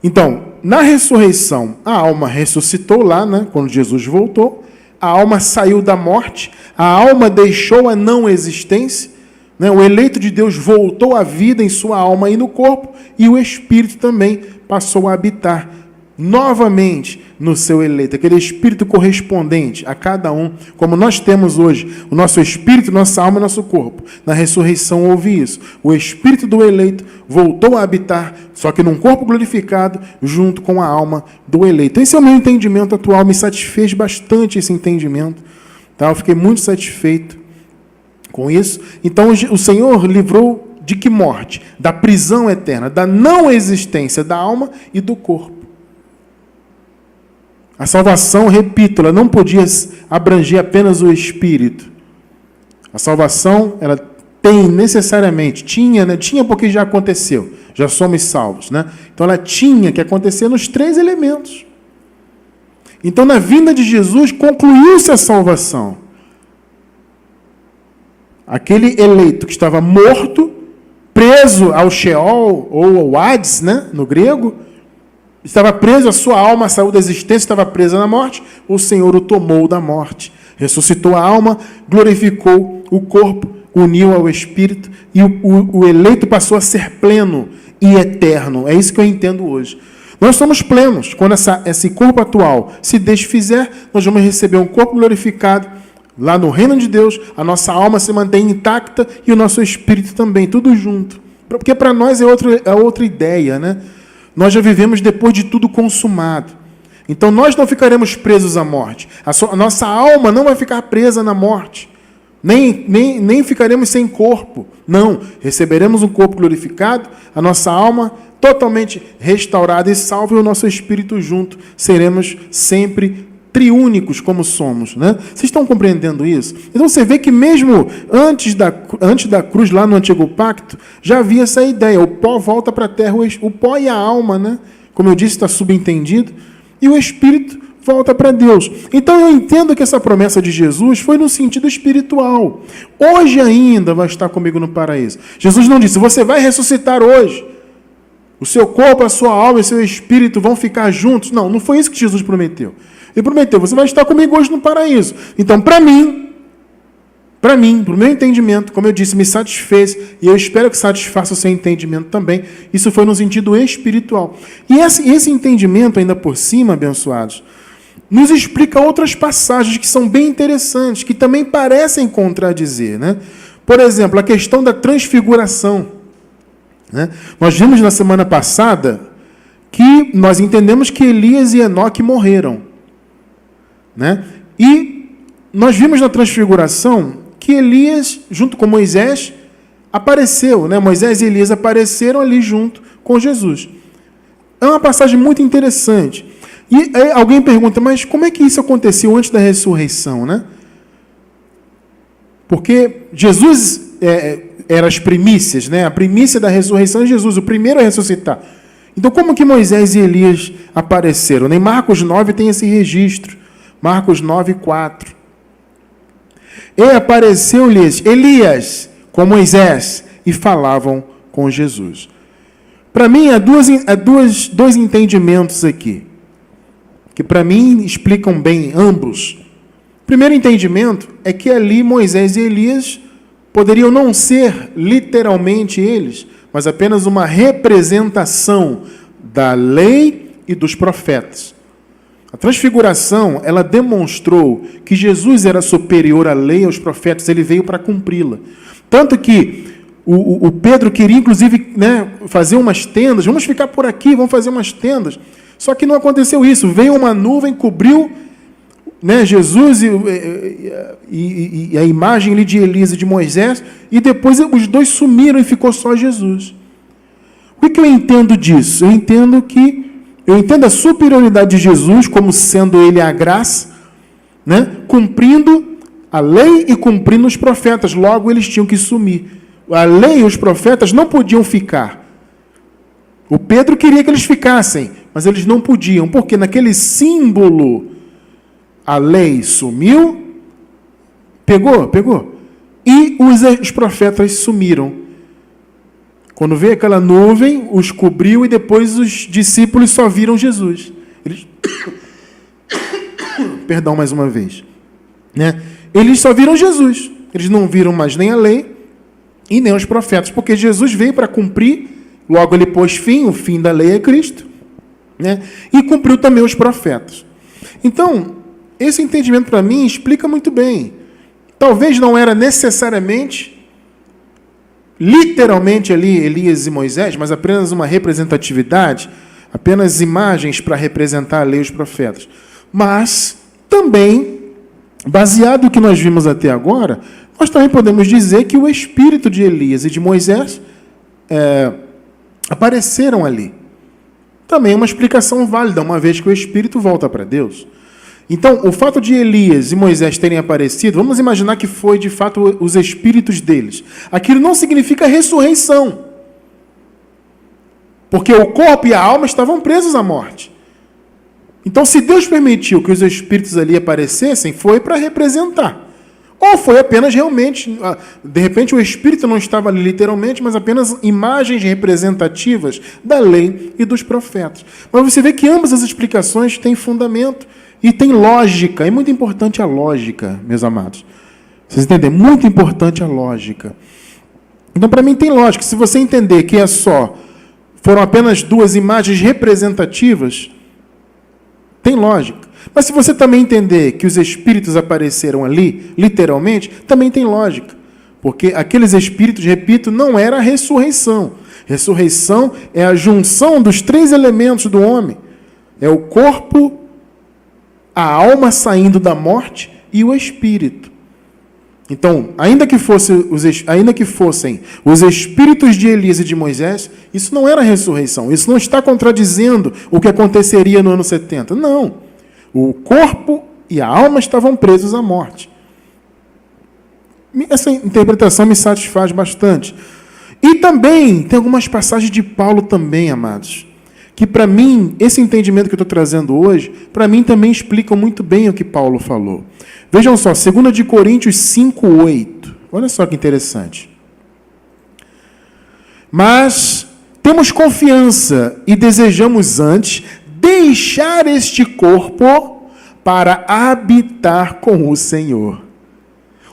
Então, na ressurreição, a alma ressuscitou lá, né, quando Jesus voltou. A alma saiu da morte. A alma deixou a não existência. Né, o eleito de Deus voltou à vida em sua alma e no corpo. E o Espírito também passou a habitar novamente no seu eleito, aquele espírito correspondente a cada um, como nós temos hoje, o nosso espírito, nossa alma e nosso corpo. Na ressurreição houve isso. O espírito do eleito voltou a habitar, só que num corpo glorificado, junto com a alma do eleito. Esse é o meu entendimento atual, me satisfez bastante esse entendimento. Tá? Eu fiquei muito satisfeito com isso. Então o Senhor livrou de que morte? Da prisão eterna, da não existência da alma e do corpo. A salvação, repito, ela não podia abranger apenas o espírito. A salvação, ela tem necessariamente, tinha porque já aconteceu, já somos salvos, né? Então ela tinha que acontecer nos 3 elementos. Então na vinda de Jesus concluiu-se a salvação. Aquele eleito que estava morto, preso ao Sheol ou ao Hades, né, no grego, estava preso, a sua alma saiu da existência, estava presa na morte, o Senhor o tomou da morte, ressuscitou a alma, glorificou o corpo, uniu ao Espírito, e o eleito passou a ser pleno e eterno. É isso que eu entendo hoje. Nós somos plenos. Quando esse corpo atual se desfizer, nós vamos receber um corpo glorificado, lá no reino de Deus, a nossa alma se mantém intacta e o nosso Espírito também, tudo junto. Porque para nós é outra ideia, né? Nós já vivemos depois de tudo consumado. Então, nós não ficaremos presos à morte. A nossa alma não vai ficar presa na morte. Nem ficaremos sem corpo. Não. Receberemos um corpo glorificado, a nossa alma totalmente restaurada e salva e o nosso espírito junto. Seremos sempre triúnicos como somos. Né? Vocês estão compreendendo isso? Então, você vê que mesmo antes da cruz, lá no Antigo Pacto, já havia essa ideia. O pó volta para a terra, o pó e a alma, né? Como eu disse, está subentendido. E o espírito volta para Deus. Então, eu entendo que essa promessa de Jesus foi no sentido espiritual. Hoje ainda vai estar comigo no paraíso. Jesus não disse, você vai ressuscitar hoje. O seu corpo, a sua alma e o seu espírito vão ficar juntos. Não, não foi isso que Jesus prometeu. Ele prometeu, você vai estar comigo hoje no paraíso. Então, para mim, para o meu entendimento, como eu disse, me satisfez, e eu espero que satisfaça o seu entendimento também. Isso foi no sentido espiritual. E esse entendimento, ainda por cima, abençoados, nos explica outras passagens que são bem interessantes, que também parecem contradizer. Né? Por exemplo, a questão da transfiguração. Né? Nós vimos na semana passada que nós entendemos que Elias e Enoque morreram. Né? E nós vimos na transfiguração que Elias, junto com Moisés, apareceu. Né? Moisés e Elias apareceram ali junto com Jesus. É uma passagem muito interessante. E aí alguém pergunta, mas como é que isso aconteceu antes da ressurreição? Né? Porque Jesus era as primícias, né? A primícia da ressurreição é Jesus, o primeiro a ressuscitar. Então, como que Moisés e Elias apareceram? Em Marcos 9 tem esse registro. Marcos 9, 4. E apareceu-lhes Elias com Moisés e falavam com Jesus. Para mim, há dois entendimentos aqui, que para mim explicam bem ambos. O primeiro entendimento é que ali Moisés e Elias poderiam não ser literalmente eles, mas apenas uma representação da lei e dos profetas. A transfiguração, ela demonstrou que Jesus era superior à lei e aos profetas, ele veio para cumpri-la. Tanto que o Pedro queria, inclusive, né, fazer umas tendas, vamos ficar por aqui, vamos fazer umas tendas. Só que não aconteceu isso, veio uma nuvem, cobriu né, Jesus e a imagem ali de Elias e de Moisés, e depois os dois sumiram e ficou só Jesus. O que eu entendo disso? Eu entendo a superioridade de Jesus como sendo ele a graça, né, cumprindo a lei e cumprindo os profetas. Logo, eles tinham que sumir. A lei e os profetas não podiam ficar. O Pedro queria que eles ficassem, mas eles não podiam, porque naquele símbolo a lei sumiu, pegou, e os profetas sumiram. Quando veio aquela nuvem, os cobriu e depois os discípulos só viram Jesus. Eles... Perdão mais uma vez. Né? Eles só viram Jesus. Eles não viram mais nem a lei e nem os profetas, porque Jesus veio para cumprir, logo ele pôs fim, o fim da lei é Cristo, né? E cumpriu também os profetas. Então, esse entendimento para mim explica muito bem. Talvez não era necessariamente, literalmente ali, Elias e Moisés, mas apenas uma representatividade, apenas imagens para representar a lei e os profetas. Mas, também, baseado no que nós vimos até agora, nós também podemos dizer que o espírito de Elias e de Moisés apareceram ali. Também é uma explicação válida, uma vez que o espírito volta para Deus. Então, o fato de Elias e Moisés terem aparecido, vamos imaginar que foi, de fato, os espíritos deles. Aquilo não significa ressurreição. Porque o corpo e a alma estavam presos à morte. Então, se Deus permitiu que os espíritos ali aparecessem, foi para representar. Ou foi apenas realmente, de repente o espírito não estava ali literalmente, mas apenas imagens representativas da lei e dos profetas. Mas você vê que ambas as explicações têm fundamento e têm lógica. É muito importante a lógica, meus amados. Vocês entendem? Muito importante a lógica. Então, para mim, tem lógica. Se você entender que foram apenas duas imagens representativas, tem lógica. Mas se você também entender que os espíritos apareceram ali, literalmente, também tem lógica. Porque aqueles espíritos, repito, não era a ressurreição. Ressurreição é a junção dos três elementos do homem. É o corpo, a alma saindo da morte e o espírito. Então, ainda que fossem os espíritos de Elias e de Moisés, isso não era ressurreição. Isso não está contradizendo o que aconteceria no ano 70. Não. O corpo e a alma estavam presos à morte. Essa interpretação me satisfaz bastante. E também, tem algumas passagens de Paulo também, amados, que para mim, esse entendimento que eu estou trazendo hoje, para mim também explicam muito bem o que Paulo falou. Vejam só, 2 de Coríntios 5:8. Olha só que interessante. Mas temos confiança e desejamos antes deixar este corpo para habitar com o Senhor.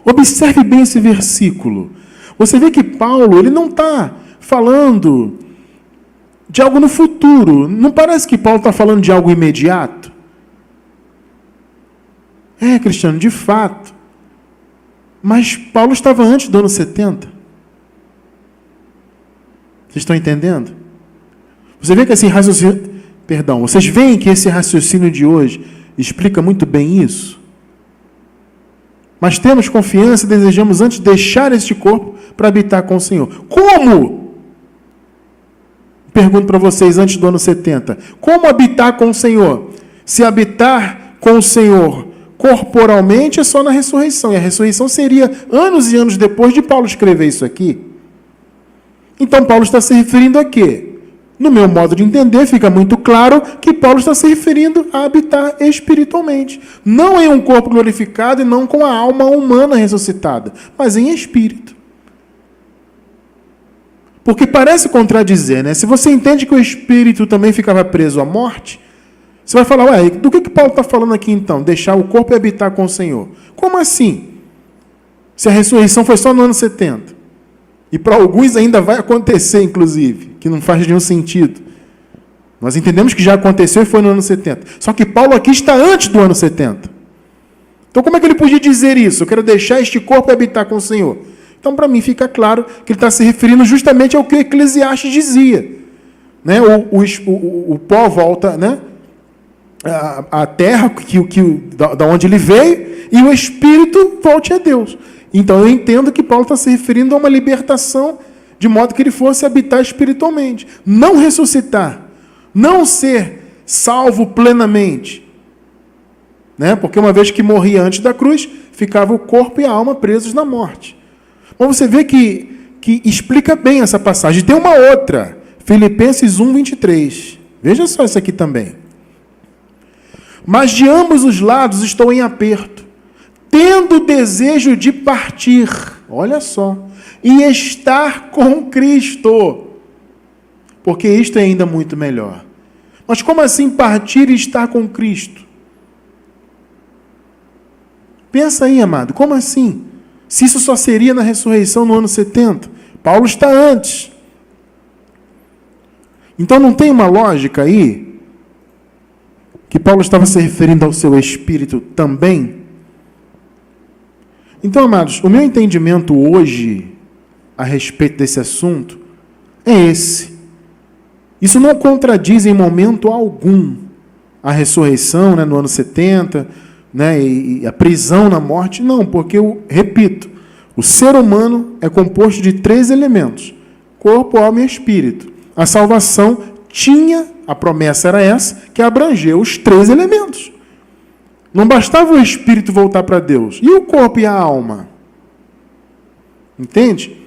Observe bem esse versículo. Você vê que Paulo, ele não está falando de algo no futuro. Não parece que Paulo está falando de algo imediato? Cristiano, de fato. Mas Paulo estava antes do ano 70. Vocês estão entendendo? Você vê que esse raciocínio... vocês veem que esse raciocínio de hoje explica muito bem isso? Mas temos confiança e desejamos antes deixar este corpo para habitar com o Senhor. Como? Pergunto para vocês antes do ano 70. Como habitar com o Senhor? Se habitar com o Senhor corporalmente é só na ressurreição. E a ressurreição seria anos e anos depois de Paulo escrever isso aqui. Então Paulo está se referindo a quê? No meu modo de entender, fica muito claro que Paulo está se referindo a habitar espiritualmente. Não em um corpo glorificado e não com a alma humana ressuscitada, mas em espírito. Porque parece contradizer, né? Se você entende que o espírito também ficava preso à morte, você vai falar, do que Paulo está falando aqui então? Deixar o corpo e habitar com o Senhor. Como assim? Se a ressurreição foi só no ano 70. E para alguns ainda vai acontecer, inclusive, que não faz nenhum sentido. Nós entendemos que já aconteceu e foi no ano 70. Só que Paulo aqui está antes do ano 70. Então como é que ele podia dizer isso? Eu quero deixar este corpo e habitar com o Senhor. Então, para mim, fica claro que ele está se referindo justamente ao que o Eclesiastes dizia. Né? O pó volta, né? a terra da onde ele veio e o espírito volte a Deus. Então eu entendo que Paulo está se referindo a uma libertação, de modo que ele fosse habitar espiritualmente. Não ressuscitar, não ser salvo plenamente. Né? Porque uma vez que morria antes da cruz, ficava o corpo e a alma presos na morte. Mas você vê que explica bem essa passagem. Tem uma outra, Filipenses 1, 23. Veja só isso aqui também. Mas de ambos os lados estou em aperto, tendo desejo de partir, olha só, e estar com Cristo, porque isto é ainda muito melhor. Mas como assim partir e estar com Cristo? Pensa aí, amado, como assim? Se isso só seria na ressurreição no ano 70, Paulo está antes. Então não tem uma lógica aí, que Paulo estava se referindo ao seu espírito também? Então, amados, o meu entendimento hoje a respeito desse assunto é esse. Isso não contradiz em momento algum a ressurreição, né, no ano 70, né, e a prisão na morte. Não, porque, eu repito, o ser humano é composto de 3 elementos: corpo, alma e espírito. A salvação tinha, a promessa era essa, que abrangeu os 3 elementos. Não bastava o espírito voltar para Deus. E o corpo e a alma? Entende?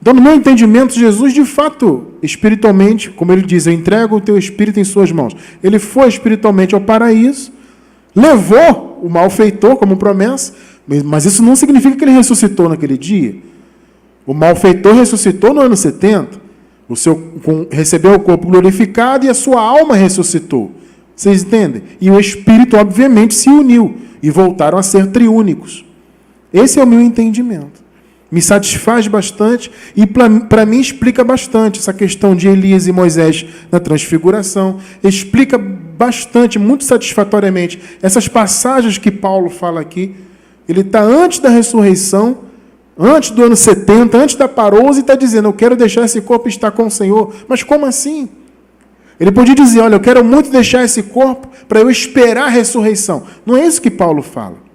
Então, no meu entendimento, Jesus, de fato, espiritualmente, como ele diz, eu entrego o teu espírito em suas mãos. Ele foi espiritualmente ao paraíso, levou o malfeitor como promessa, mas isso não significa que ele ressuscitou naquele dia. O malfeitor ressuscitou no ano 70. Recebeu o corpo glorificado e a sua alma ressuscitou. Vocês entendem? E o Espírito, obviamente, se uniu e voltaram a ser triúnicos. Esse é o meu entendimento. Me satisfaz bastante e, para mim, explica bastante essa questão de Elias e Moisés na transfiguração. Explica bastante, muito satisfatoriamente, essas passagens que Paulo fala aqui. Ele está antes da ressurreição, antes do ano 70, antes da parousa, e está dizendo, eu quero deixar esse corpo estar com o Senhor. Mas como assim? Ele podia dizer, olha, eu quero muito deixar esse corpo para eu esperar a ressurreição. Não é isso que Paulo fala.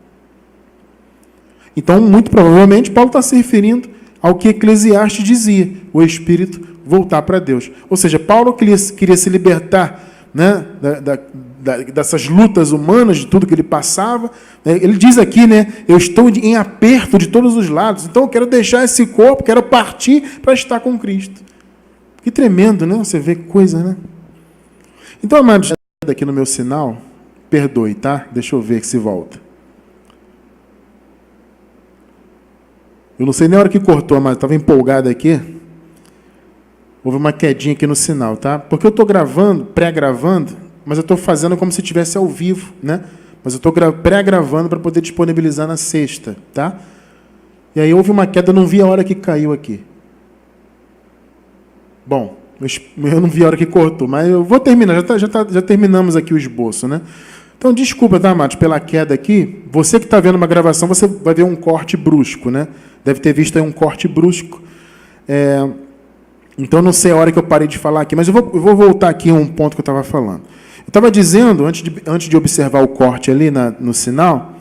Então, muito provavelmente, Paulo está se referindo ao que Eclesiastes dizia, o espírito voltar para Deus. Ou seja, Paulo queria se libertar, né, dessas lutas humanas, de tudo que ele passava. Ele diz aqui, né, eu estou em aperto de todos os lados, então eu quero deixar esse corpo, quero partir para estar com Cristo. Que tremendo, né? Você vê que coisa, né? Então, amados, aqui no meu sinal, perdoe, tá? Deixa eu ver se volta. Eu não sei nem a hora que cortou, mas estava empolgado aqui. Houve uma quedinha aqui no sinal, tá? Porque eu estou gravando, pré-gravando, mas eu estou fazendo como se estivesse ao vivo, né? Mas eu estou pré-gravando para poder disponibilizar na sexta, tá? E aí houve uma queda, eu não vi a hora que caiu aqui. Bom, eu não vi a hora que cortou, mas eu vou terminar, já terminamos aqui o esboço, né? Então, desculpa, tá, Matos, pela queda aqui. Você que está vendo uma gravação, você vai ver um corte brusco, né? Deve ter visto aí um corte brusco. Então, não sei a hora que eu parei de falar aqui, mas eu vou voltar aqui a um ponto que eu estava falando. Eu estava dizendo, antes de observar o corte ali no sinal,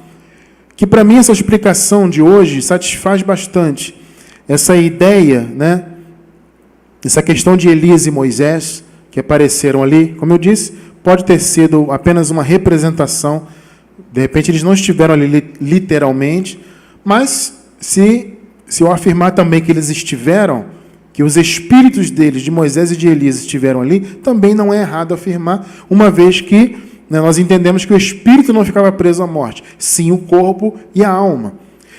que para mim essa explicação de hoje satisfaz bastante essa ideia, né? Essa questão de Elias e Moisés, que apareceram ali, como eu disse, pode ter sido apenas uma representação. De repente, eles não estiveram ali literalmente, mas se eu afirmar também que eles estiveram, que os espíritos deles, de Moisés e de Elias, estiveram ali, também não é errado afirmar, uma vez que, né, nós entendemos que o espírito não ficava preso à morte, sim o corpo e a alma.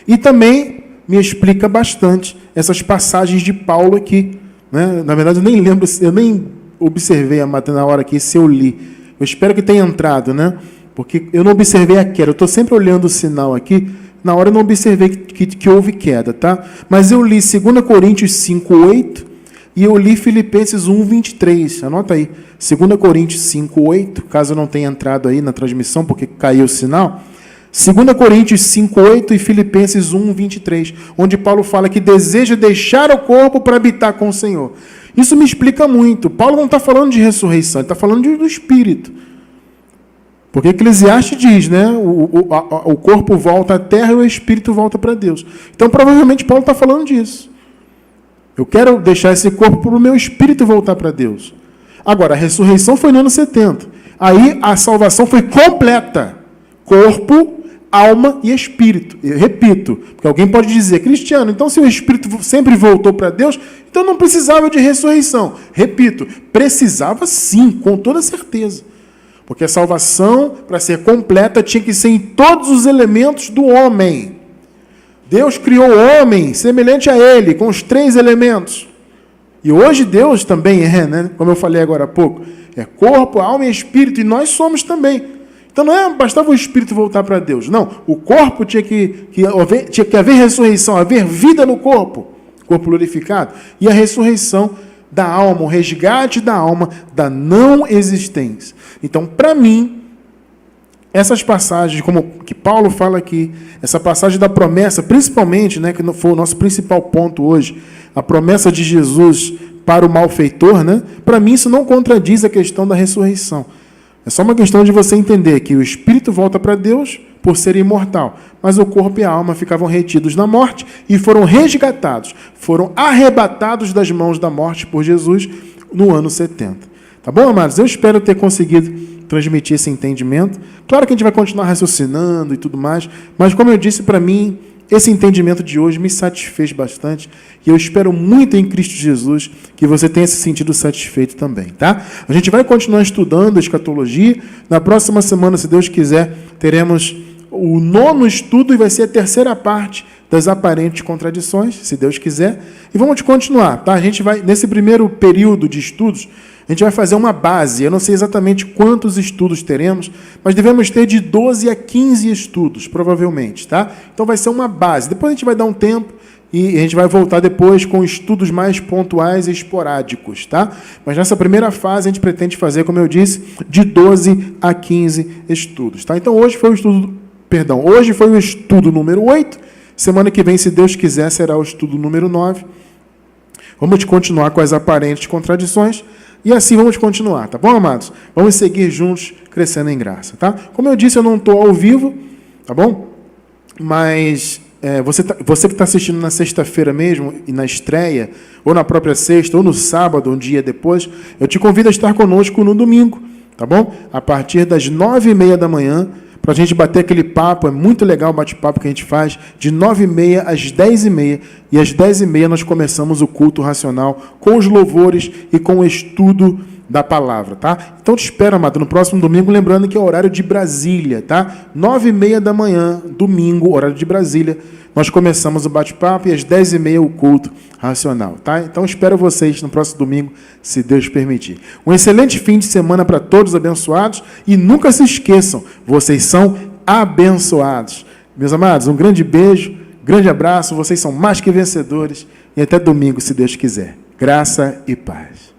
E também me explica bastante essas passagens de Paulo aqui, né? Na verdade, eu nem lembro, eu nem observei na hora aqui se eu li. Eu espero que tenha entrado, né? Porque eu não observei a queda. Eu estou sempre olhando o sinal aqui. Na hora eu não observei que houve queda, tá? Mas eu li 2 Coríntios 5:8 e eu li Filipenses 1:23. Anota aí. 2 Coríntios 5:8, caso eu não tenha entrado aí na transmissão, porque caiu o sinal. 2 Coríntios 5:8 e Filipenses 1:23, onde Paulo fala que deseja deixar o corpo para habitar com o Senhor. Isso me explica muito. Paulo não está falando de ressurreição, ele está falando do Espírito. Porque Eclesiastes diz, né? O corpo volta à terra e o espírito volta para Deus. Então, provavelmente, Paulo está falando disso. Eu quero deixar esse corpo para o meu espírito voltar para Deus. Agora, a ressurreição foi no ano 70. Aí a salvação foi completa. Corpo, alma e espírito. Eu repito, porque alguém pode dizer, Cristiano, então se o espírito sempre voltou para Deus, então não precisava de ressurreição. Repito, precisava sim, com toda certeza. Porque a salvação, para ser completa, tinha que ser em todos os elementos do homem. Deus criou o homem semelhante a ele, com os 3 elementos. E hoje Deus também é, né? Como eu falei agora há pouco, é corpo, alma e espírito, e nós somos também. Então não bastava o espírito voltar para Deus. Não, o corpo tinha que haver ressurreição, haver vida no corpo glorificado, e a ressurreição da alma, o resgate da alma da não existência. Então, para mim, essas passagens, como que Paulo fala aqui, essa passagem da promessa, principalmente, né, que foi o nosso principal ponto hoje, a promessa de Jesus para o malfeitor, né, para mim isso não contradiz a questão da ressurreição. É só uma questão de você entender que o espírito volta para Deus por ser imortal, mas o corpo e a alma ficavam retidos na morte e foram resgatados, foram arrebatados das mãos da morte por Jesus no ano 70. Tá bom, amados? Eu espero ter conseguido transmitir esse entendimento. Claro que a gente vai continuar raciocinando e tudo mais, mas como eu disse, para mim, esse entendimento de hoje me satisfez bastante e eu espero muito em Cristo Jesus que você tenha se sentido satisfeito também, tá? A gente vai continuar estudando a escatologia. Na próxima semana, se Deus quiser, teremos o 9º estudo e vai ser a 3ª parte das aparentes contradições, se Deus quiser. E vamos continuar, tá? A gente vai, nesse primeiro período de estudos, a gente vai fazer uma base. Eu não sei exatamente quantos estudos teremos, mas devemos ter de 12 a 15 estudos, provavelmente, tá? Então vai ser uma base. Depois a gente vai dar um tempo e a gente vai voltar depois com estudos mais pontuais e esporádicos, tá? Mas nessa primeira fase a gente pretende fazer, como eu disse, de 12 a 15 estudos, tá? Então hoje foi o estudo número 8. Semana que vem, se Deus quiser, será o estudo número 9. Vamos continuar com as aparentes contradições. E assim vamos continuar, tá bom, amados? Vamos seguir juntos, crescendo em graça, tá? Como eu disse, eu não estou ao vivo, tá bom? Mas você que está assistindo na sexta-feira mesmo, e na estreia, ou na própria sexta, ou no sábado, um dia depois, eu te convido a estar conosco no domingo, tá bom? A partir das 9h30 da manhã, para a gente bater aquele papo. É muito legal o bate-papo que a gente faz, de 9h30 às 10h30, e às 10h30 nós começamos o culto racional com os louvores e com o estudo da palavra, tá? Então te espero, amado, no próximo domingo, lembrando que é o horário de Brasília, tá? 9h30 da manhã, domingo, horário de Brasília, nós começamos o bate-papo e às 10h30 o culto racional, tá? Então espero vocês no próximo domingo, se Deus permitir. Um excelente fim de semana para todos abençoados e nunca se esqueçam, vocês são abençoados. Meus amados, um grande beijo, grande abraço, vocês são mais que vencedores e até domingo, se Deus quiser. Graça e paz.